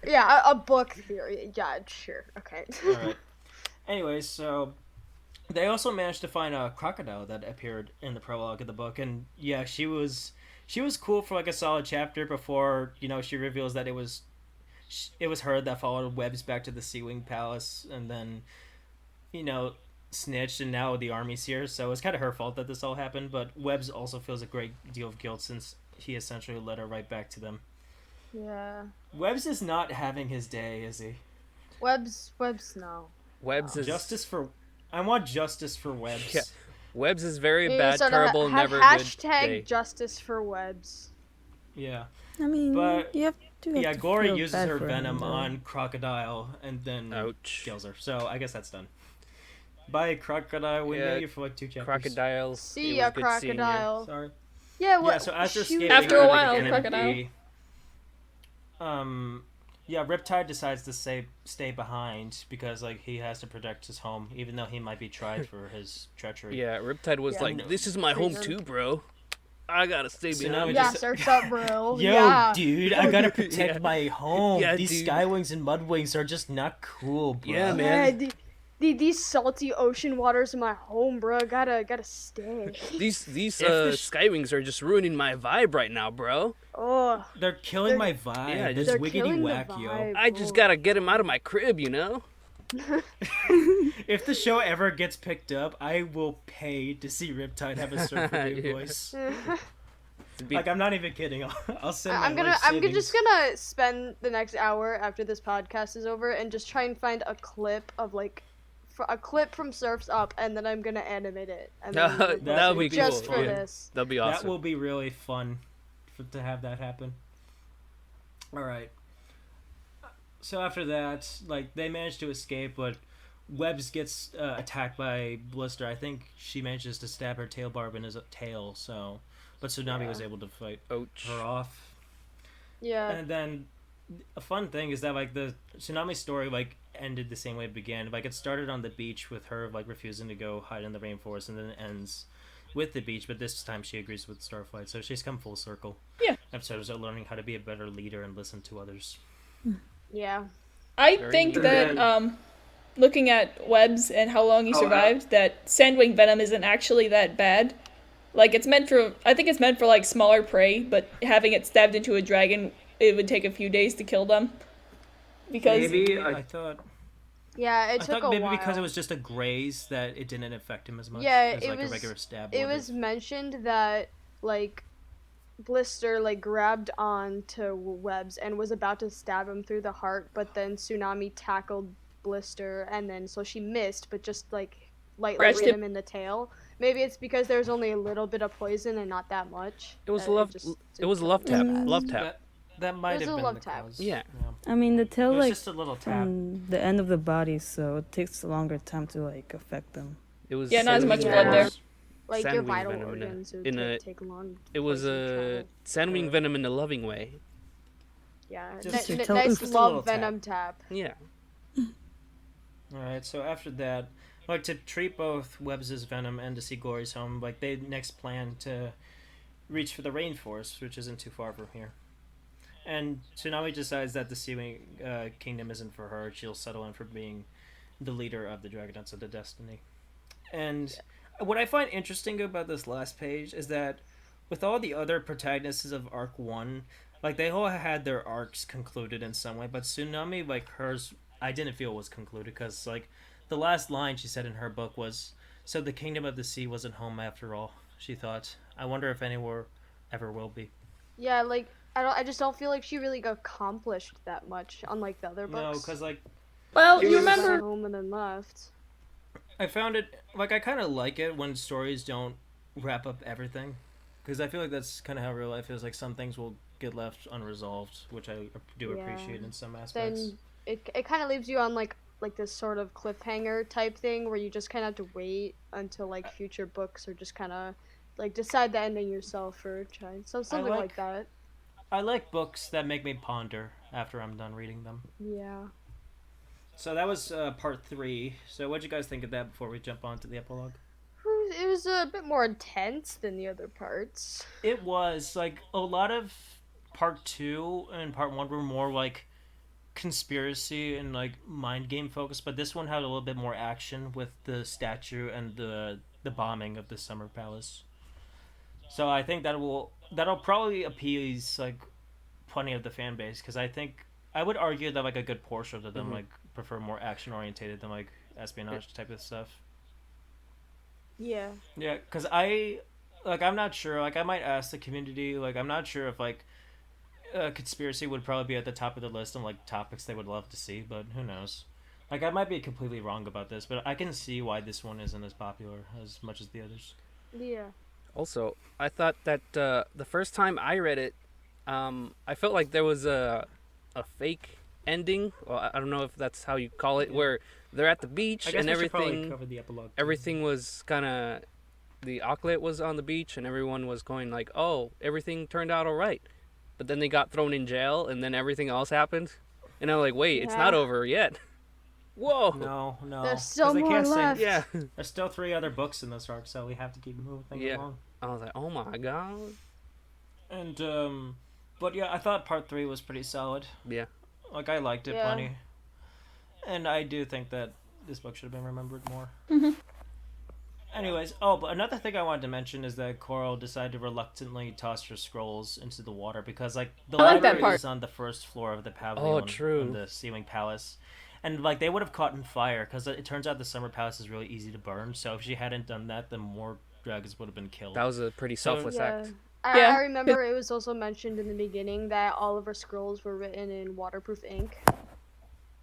Yeah, a book theory. Yeah, sure. Okay. Alright. Anyways, so they also managed to find a crocodile that appeared in the prologue of the book, and yeah, she was cool for like a solid chapter before, she reveals that it was her that followed Webbs back to the Sea Wing Palace, and then, snitched, and now the army's here, so it's kind of her fault that this all happened, but Webbs also feels a great deal of guilt since he essentially led her right back to them. Yeah. Webbs is not having his day, is he? Webbs, no. Webbs is I want justice for Webbs. Yeah. Webbs is very You bad, sort of terrible, have never hashtag good day. justice for Webbs. Yeah. I mean, But- you have to. Yeah, Glory feel uses bad her for him, venom though. on Crocodile and then Ouch. kills her. So I guess that's done. Bye, Crocodile. We Yeah, know you for like 2 chapters. Crocodiles. See it ya, was good seeing you. crocodile. Sorry. Yeah, what? Yeah, so as they're shoot. escaping After a out of while, the canopy, Crocodile. Riptide decides to stay behind because he has to protect his home, even though he might be tried for his treachery. Yeah, Riptide was Yeah. like, "This is my home Freezer. too, bro. I gotta stay So now behind." we Yeah, just- search up, bro. Yo, yeah. dude, I gotta protect Yeah. my home. Yeah, These dude. Skywings and Mudwings are just not cool, bro. Yeah, man. Yeah, these salty ocean waters in my home, bro. Gotta stay. These the Skywings are just ruining my vibe right now, bro. Oh, They're killing They're- my vibe. Yeah, This they're wiggity killing whack, the yo. vibe. I just gotta get him out of my crib, you know? If the show ever gets picked up, I will pay to see Riptide have a surfer dude Yeah. voice. To be- I'm not even kidding. I'll send my I'm life just savings. gonna spend the next hour after this podcast is over and just try and find a clip of a clip from Surf's Up, and then I'm gonna animate it. And then that would be cool. just for yeah. this. That'd be That awesome. will be really fun to have that happen. All right. So after that, they manage to escape, but Webbs gets attacked by Blister. I think she manages to stab her tail barb in his tail. But Tsunami was able to fight Ouch. her off. Yeah. And then a fun thing is that the Tsunami story ended the same way it began. It started on the beach with her refusing to go hide in the rainforest, and then it ends with the beach, but this time she agrees with Starflight, so she's come full circle. Yeah. Episodes of learning how to be a better leader and listen to others. Yeah. I Very think good. that looking at Webbs and how long he survived, that Sandwing venom isn't actually that bad. I think it's meant for smaller prey, but having it stabbed into a dragon, it would take a few days to kill them. Because I thought Yeah, I it took thought a maybe while. because it was just a graze that it didn't affect him as much Yeah, as it a was- regular stab It would was have. mentioned that Blister grabbed on to Webbs and was about to stab him through the heart, but then Tsunami tackled Blister, and then so she missed, but just lightly Scratched hit him. him in the tail. Maybe it's because there's only a little bit of poison and not that much. It was that love. just It was a didn't love kill tap. him. Love tap. That might It was have a been love the tap. cause. Yeah. I mean, the It tail was just a little tap. from the end of the body, so it takes a longer time to affect them. It was. Yeah, not as much Sandwing blood there. venom. Your Sandwing vital venom in a- organs would in a- take long. It was poison a sandwing venom in a loving way. Yeah, Just your toe- nice just a little love tap. venom tap. Yeah. Alright, so after that, to treat both Webbs' venom and to see Glory's home, they next plan to reach for the rainforest, which isn't too far from here. And Tsunami decides that the Sea Wing Kingdom isn't for her. She'll settle in for being the leader of the Dragonets of the Destiny. And what I find interesting about this last page is that with all the other protagonists of Arc 1, they all had their arcs concluded in some way, but Tsunami, hers, I didn't feel was concluded, because, the last line she said in her book was, "So the Kingdom of the Sea wasn't home after all," she thought. I wonder if anywhere ever will be. Yeah, I just don't feel like she really accomplished that much, unlike the other No, books. because, well, It you was- remember home and then left. I found it, I kind of like it when stories don't wrap up everything. because I feel like that's kind of how real life is. Like some things will get left unresolved, which I do appreciate in some aspects. Then it kind of leaves you on like this sort of cliffhanger type thing where you just kind of have to wait until like future books or just kind of like decide the ending yourself or try something like that. I like books that make me ponder after I'm done reading them. Yeah. So that was part 3. So what did you guys think of that before we jump on to the epilogue? It was a bit more intense than the other parts. It was like a lot of part 2 and part 1 were more like conspiracy and like mind game focused, but this one had a little bit more action with the statue and the bombing of the summer palace. So I think that'll probably appease like plenty of the fan base, because I think I would argue that like a good portion of them like prefer more action orientated than like espionage type of stuff. Yeah. Yeah, because I'm not sure. Like I might ask the community. Like I'm not sure if like conspiracy would probably be at the top of the list of like topics they would love to see, but who knows? Like I might be completely wrong about this, but I can see why this one isn't as popular as much as the others. Yeah. Also, I thought that the first time I read it, I felt like there was a fake ending. Well, I don't know if that's how you call it, where they're at the beach and everything was kind of, the Auklet was on the beach and everyone was going like, oh, everything turned out all right. But then they got thrown in jail and then everything else happened. And I'm like, wait, it's not over yet. Whoa. No. There's still more left. Yeah. There's still 3 other books in this arc, so we have to keep moving things along. I was like, oh my god. And, but yeah, I thought part 3 was pretty solid. Yeah. Like, I liked it plenty. And I do think that this book should have been remembered more. Anyways, but another thing I wanted to mention is that Coral decided to reluctantly toss her scrolls into the water because, like, the library is on the first floor of the pavilion in the Seawing Palace. And, like, they would have caught in fire because it turns out the Summer Palace is really easy to burn. So if she hadn't done that, then more dragons would have been killed. That was a pretty selfless act. I remember it was also mentioned in the beginning that all of her scrolls were written in waterproof ink.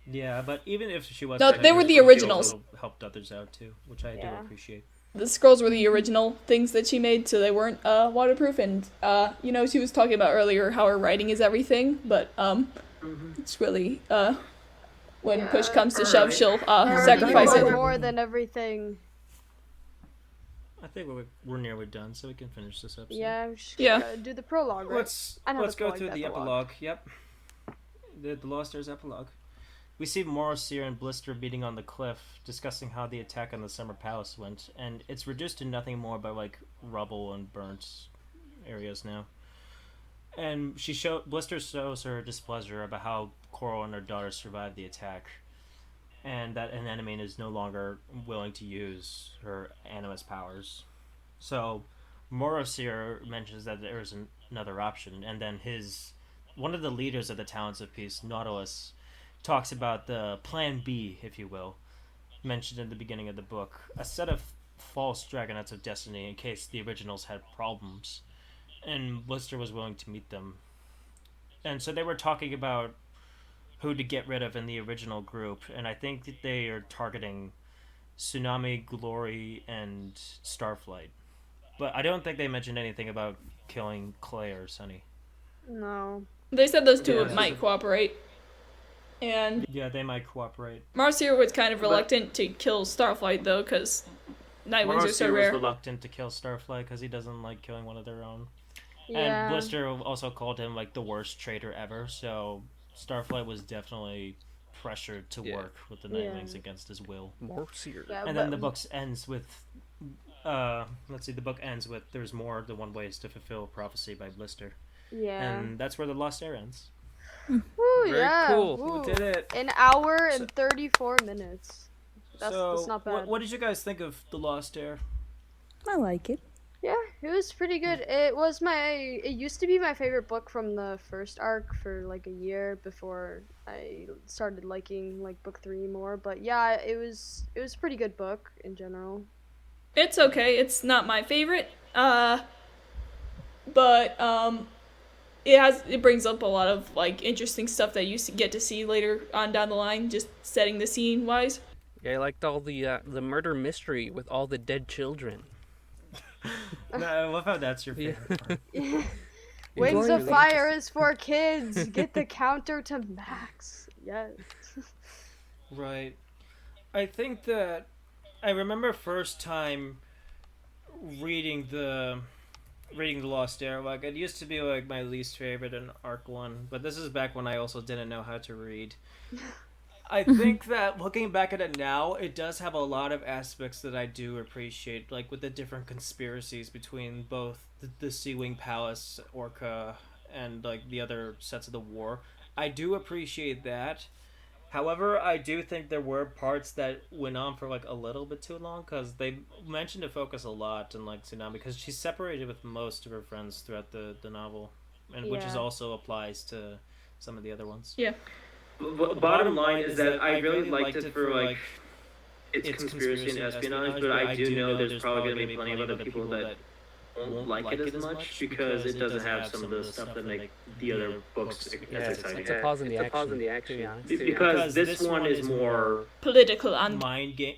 Yeah, but even if she was... No, they were the originals. She helped others out, too, which I do appreciate. The scrolls were the original things that she made, so they weren't waterproof. And, she was talking about earlier how her writing is everything, but it's really... when push comes to shove, she'll sacrifice it. More than everything. I think we're nearly done, so we can finish this episode. Yeah. Do the prologue. Right? Let's go through the epilogue. Yep, the Lost Heirs epilogue. We see Morosir and Blister meeting on the cliff, discussing how the attack on the Summer Palace went, and it's reduced to nothing more but like rubble and burnt areas now. And Blister shows her displeasure about how Coral and her daughter survived the attack, and that an enemy is no longer willing to use her animus powers. So Morosir mentions that there is another option, and then one of the leaders of the Talents of Peace, Nautilus, talks about the Plan B, if you will, mentioned in the beginning of the book, a set of false Dragonets of Destiny in case the originals had problems, and Blister was willing to meet them. And so they were talking about who to get rid of in the original group, and I think that they are targeting Tsunami, Glory, and Starflight. But I don't think they mentioned anything about killing Clay or Sunny. No. They said those two might cooperate. And yeah, they might cooperate. Marcia was kind of reluctant to kill Starflight, though, because Nightwings are so rare. Was reluctant to kill Starflight because he doesn't like killing one of their own. Yeah. And Blister also called him like the worst traitor ever, so Starflight was definitely pressured to work with the Nightwings against his will. Morosir. Yeah, and then the book ends with the book ends with there's more than one ways to fulfill prophecy by Blister. Yeah. And that's where the Lost Heir ends. Ooh, Very cool. Ooh. We did it. An hour and 34 minutes. That's not bad. What did you guys think of the Lost Heir? I like it. Yeah, it was pretty good. It used to be my favorite book from the first arc for like a year before I started liking like book 3 more. But yeah, it was a pretty good book in general. It's okay. It's not my favorite. But it brings up a lot of like interesting stuff that you get to see later on down the line, just setting the scene wise. Yeah, I liked all the murder mystery with all the dead children. No, I love how that's your favorite part. Wings Enjoy of your Fire is for kids. Get the counter to max. Yes. Right. I think that I remember first time reading the Lost Heir. Like it used to be like my least favorite in Arc 1, but this is back when I also didn't know how to read. I think that looking back at it now, it does have a lot of aspects that I do appreciate, like with the different conspiracies between both the Sea Wing Palace, Orca, and like the other sets of the war. I do appreciate that. However, I do think there were parts that went on for like a little bit too long because they mentioned to focus a lot on like Tsunami because she's separated with most of her friends throughout the novel, and which is Yeah. also applies to some of the other ones. Yeah. Bottom line is that I really liked it for like its conspiracy and espionage, but I do know there's probably going to be plenty of other people that won't like it as much because it doesn't have some of the stuff that make the other books as exciting. It's a pause in the action. To be honest. Because Because this one is more Political and mind game.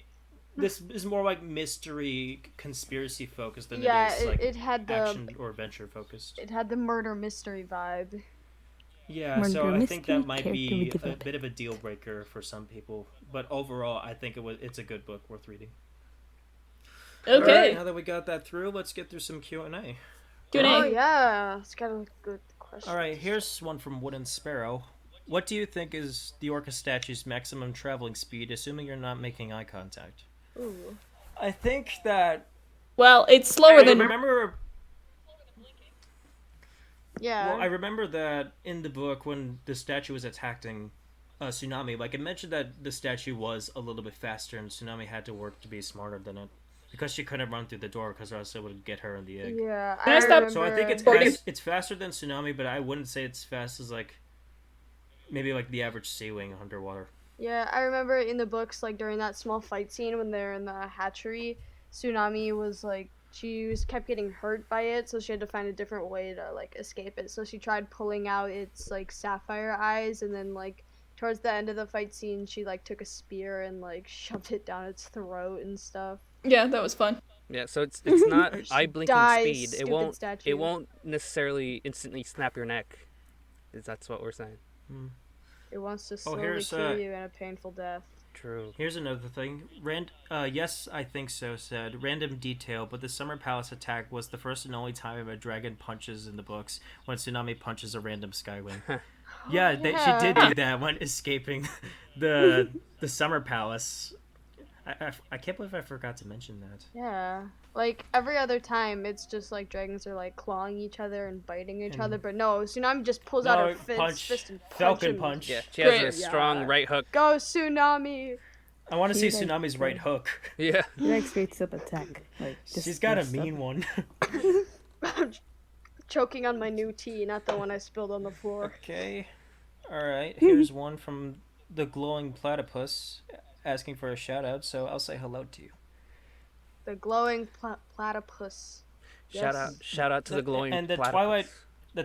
This is more like mystery conspiracy focused than Yeah, it is like it had the action or adventure focused. it had the murder mystery vibe. Yeah, so Murder I think that mystery might character be a development. bit of a deal breaker for some people, but overall, I think it's a good book worth reading. All okay. right, now that we got that through, let's get through some Q&A. Q&A. Oh yeah, it's got a good question. All right, here's one from Wooden Sparrow. What do you think is the Orca statue's maximum traveling speed, assuming you're not making eye contact? Ooh. I think that Well, it's slower I than remember. Yeah. Well, I remember that in the book when the statue was attacking Tsunami, like it mentioned that the statue was a little bit faster, and Tsunami had to work to be smarter than it because she couldn't run through the door because or else it would get her in the egg. Yeah. Can I stop- So I think Remember- it's faster than Tsunami, but I wouldn't say it's fast as like maybe like the average sea wing underwater. Yeah, I remember in the books, like during that small fight scene when they're in the hatchery, Tsunami was like kept getting hurt by it, so she had to find a different way to like escape it. So she tried pulling out its like sapphire eyes, and then like towards the end of the fight scene, she like took a spear and like shoved it down its throat and stuff. yeah, that was fun. Yeah, so it's not She eye blinking dies, speed. It stupid won't statue. it won't necessarily instantly snap your neck. That's what we're saying. It wants to slowly here's, kill you in a painful death. True. Here's another thing. Yes, I think so, said. Random detail, but the Summer Palace attack was the first and only time a dragon punches in the books when Tsunami punches a random Skywing. Yeah, she did do that when escaping the Summer Palace. I can't believe I forgot to mention that. Yeah. Like every other time, it's just like dragons are like clawing each other and biting each other, but no, Tsunami just pulls out her fist and Falcon him. punch. Yeah, she has Great. a strong right hook. Go Tsunami! I want to see She, like, Tsunami's right hook. Yeah. He like straight up attack. Like She's got a messed mean up. one. Choking on my new tea, not the one I spilled on the floor. Okay. Alright, here's one from the Glowing Platypus asking for a shout out, so I'll say hello to you. The glowing platypus. Shout out to the glowing And the platypus.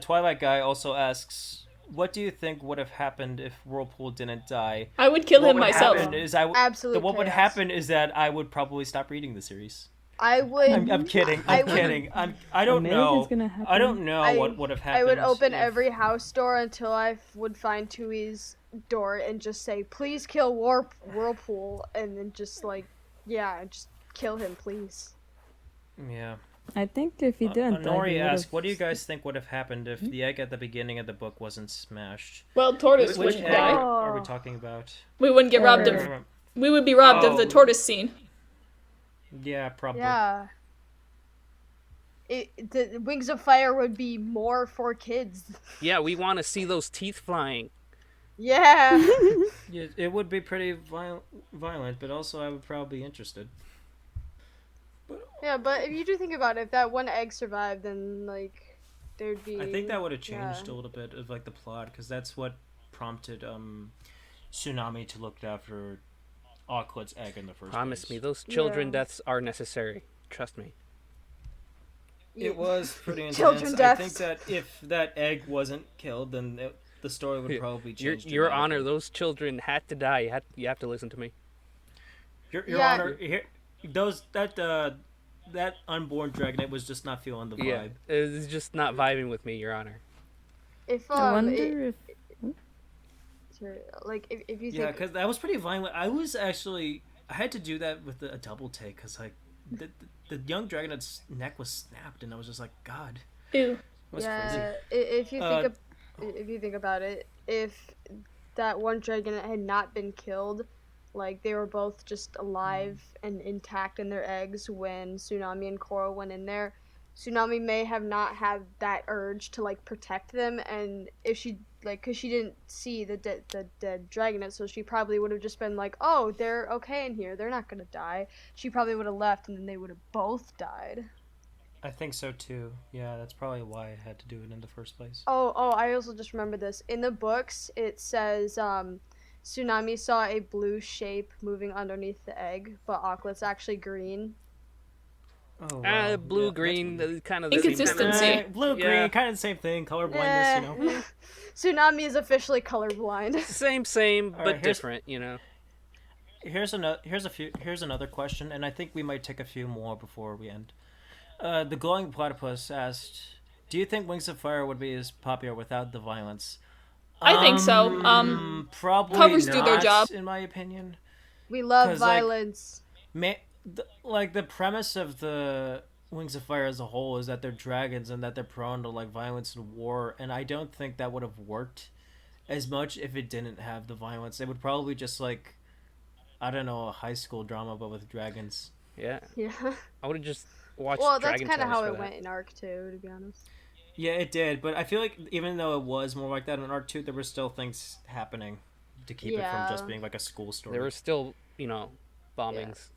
Twilight guy also asks, what do you think would have happened if Whirlpool didn't die? I would kill What him would myself. happen is Absolute what would chaos. happen is that I would probably stop reading the series. I would. I'm kidding. I I'm would- kidding. I don't know. America's gonna happen. I don't know I- what would have happened. I would open if- every house door until I would find Tui's door and just say, "Please kill Whirlpool," and then just like, yeah, just kill him, please. Yeah. I think if he didn't die, Nori he asked, would've- what do you guys think would have happened if the egg at the beginning of the book wasn't smashed? Well, tortoise Which would egg die. are we talking about? We wouldn't get robbed Or- of. We would be robbed of the Oh. tortoise scene. Yeah, probably. Yeah. The Wings of Fire would be more for kids. Yeah, we want to see those teeth flying. Yeah. Yeah, it would be pretty violent, but also I would probably be interested. Yeah, but if you do think about it, if that one egg survived, then like there'd be. I think that would have changed yeah. a little bit of like the plot, because that's what prompted Tsunami to look after Awkward's egg in the first Promise place. me, those children Yeah. deaths are necessary. Trust me. It was pretty intense. Children I deaths. think that if that egg wasn't killed, then the story would probably change. Your Honor, dramatically. those children had to die. You have to listen to me. Your Yeah. Honor, here, those that that unborn dragonite was just not feeling the Yeah, vibe. it's just not vibing with me, Your Honor. If I wonder if sorry, like if you Yeah, think because that was pretty violent. I had to do that with a double take because like the young dragonite's neck was snapped, and I was just like, God, Ew. it was yeah, crazy. if you think about it, if that one dragon had not been killed, like they were both just alive and intact in their eggs when Tsunami and Korra went in there, Tsunami may have not had that urge to like protect them, and if she like, cause she didn't see the dead dragonette, so she probably would have just been like, oh, they're okay in here, they're not gonna die. She probably would have left, and then they would have both died. I think so too. Yeah, that's probably why I had to do it in the first place. Oh, I also just remember this. In the books, it says Tsunami saw a blue shape moving underneath the egg, but Auklet's actually green. Oh, wow. Blue, Yeah, green, kind of the Inconsistency. same. blue, green, Yeah. kind of the same thing. Color blindness, you know. Tsunami is officially colorblind. Same, All but right, different, you know. Here's another question, and I think we might take a few more before we end. The glowing platypus asked, "Do you think Wings of Fire would be as popular without the violence?" I think so. Probably covers not, do their job. in my opinion. We love 'Cause, like, violence. The premise of the Wings of Fire as a whole is that they're dragons and that they're prone to like violence and war, and I don't think that would have worked as much if it didn't have the violence. It would probably just like, I don't know, a high school drama but with dragons. Yeah. Yeah. I would have just watched Well, that's Dragon kind of Tales how for it that. went in Arc 2, to be honest. Yeah, it did, but I feel like even though it was more like that in Arc 2, there were still things happening to keep it from just being like a school story. There were still, you know, bombings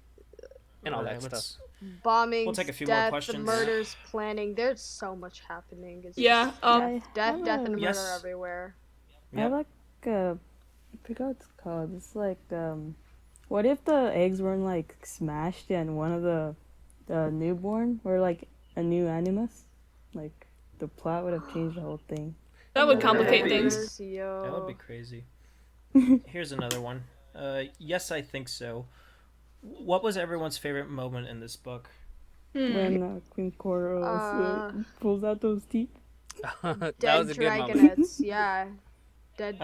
and all that Alright, stuff. Bombings, We'll take a few more death, questions. murders, planning. There's so much happening. It's Yeah. just I death, have and murder Yes. everywhere. I have like I forgot what it's called. It's like what if the eggs weren't like smashed and one of the newborn were like a new animus? Like the plot would have changed the whole thing. That would complicate Murders. things. That would be crazy. Here's another one. Yes, I think so. What was everyone's favorite moment in this book? When Queen Korra pulls out those teeth. That Dead was a good moment. dragonettes, yeah. Dead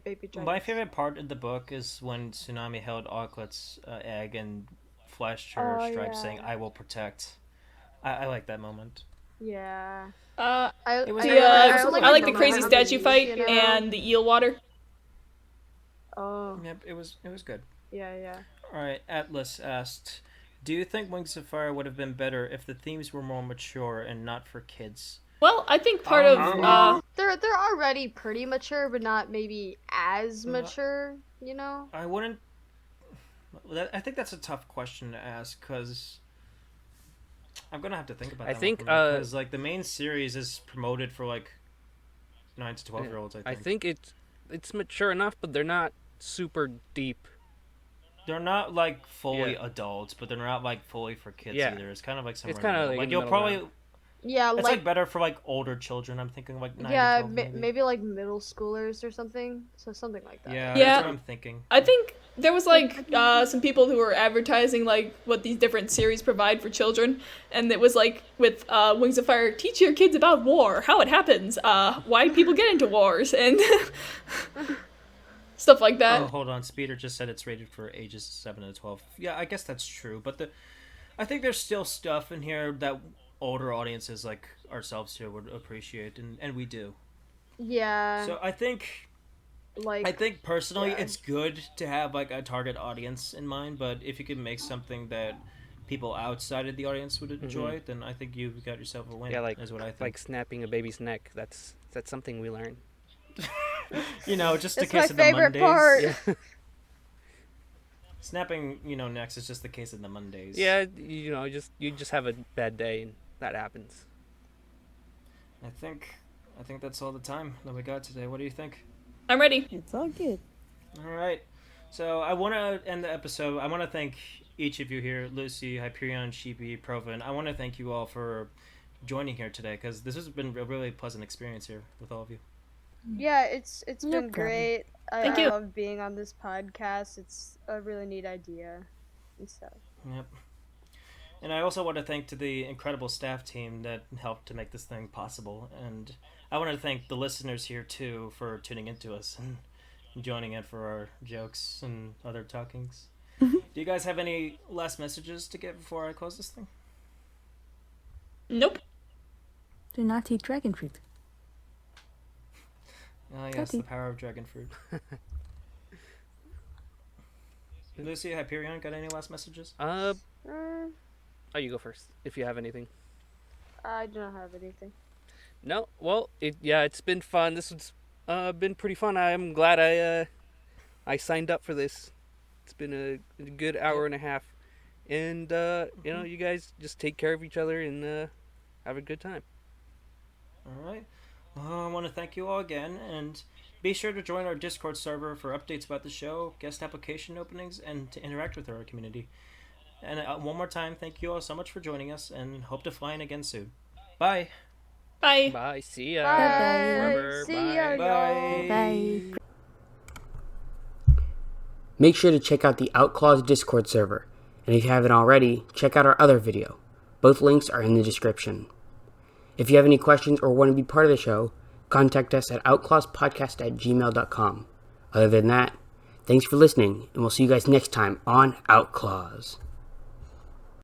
baby dragons. My favorite part of the book is when Tsunami held Auklet's egg and flashed her Oh, stripes, yeah. saying, "I will protect." I like that moment. Yeah. It was I like the crazy moment statue fight you know? and the eel water. Oh, Yep, it was good. yeah. All right, Atlas asked, "Do you think Wings of Fire would have been better if the themes were more mature and not for kids?" Well, I think part of They're already pretty mature, but not maybe as mature, you know? I wouldn't. I think that's a tough question to ask because I'm gonna have to think about that. I think, because like the main series is promoted for like 9 to 12-year-olds. I think it's mature enough, but they're not super deep. They're not like fully Yeah. adults, but they're not like fully for kids Yeah. either. It's kind of like somewhere. It's kinda in the middle. like Like in the you'll middle probably. ground. Yeah, It's like better for like older children. I'm thinking like 9 yeah, to 12 maybe. maybe like middle schoolers or something. So something like that. Yeah, Yeah. that's what I'm thinking. I think there was like some people who were advertising like what these different series provide for children, and it was like with Wings of Fire, teach your kids about war, how it happens, why people get into wars, and stuff like that. Oh, hold on. Speeder just said it's rated for ages 7 to 12. Yeah, I guess that's true. But I think there's still stuff in here that older audiences like ourselves here would appreciate, and we do. Yeah. So I think personally yeah. it's good to have like a target audience in mind, but if you can make something that people outside of the audience would enjoy, then I think you've got yourself a win. Yeah, like is what I think. like snapping a baby's neck. That's something we learned. You know, just the That's my case of the favorite Mondays. part. Yeah. Snapping, next is just the case of the Mondays. Yeah, you just have a bad day and that happens. I think that's all the time that we got today. What do you think? I'm ready. It's all good. All right. So I want to end the episode. I want to thank each of you here, Lucy, Hyperion, Sheepy, Proven. I want to thank you all for joining here today because this has been a really pleasant experience here with all of you. Yeah, it's No been problem. great. Thank I you. love being on this podcast. It's a really neat idea and stuff. Yep. And I also want to thank to the incredible staff team that helped to make this thing possible. And I want to thank the listeners here, too, for tuning into us and joining in for our jokes and other talkings. Do you guys have any last messages to give before I close this thing? Nope. Do not eat dragon fruit. Ah, yes, the power of dragon fruit. Lucy, Hyperion, got any last messages? Oh, you go first if you have anything. I don't have anything. No, well, it's been fun. This has been pretty fun. I'm glad I signed up for this. It's been a good hour and a half, and you guys just take care of each other and have a good time. All right. I want to thank you all again, and be sure to join our Discord server for updates about the show, guest application openings, and to interact with our community. And one more time, thank you all so much for joining us, and hope to fly in again soon. Bye. Bye. Bye. See ya. Bye. Forever. See Bye. ya, Bye. Bye. Make sure to check out the Outclaws Discord server, and if you haven't already, check out our other video. Both links are in the description. If you have any questions or want to be part of the show, contact us at outclawspodcast@gmail.com. Other than that, thanks for listening, and we'll see you guys next time on Outclaws.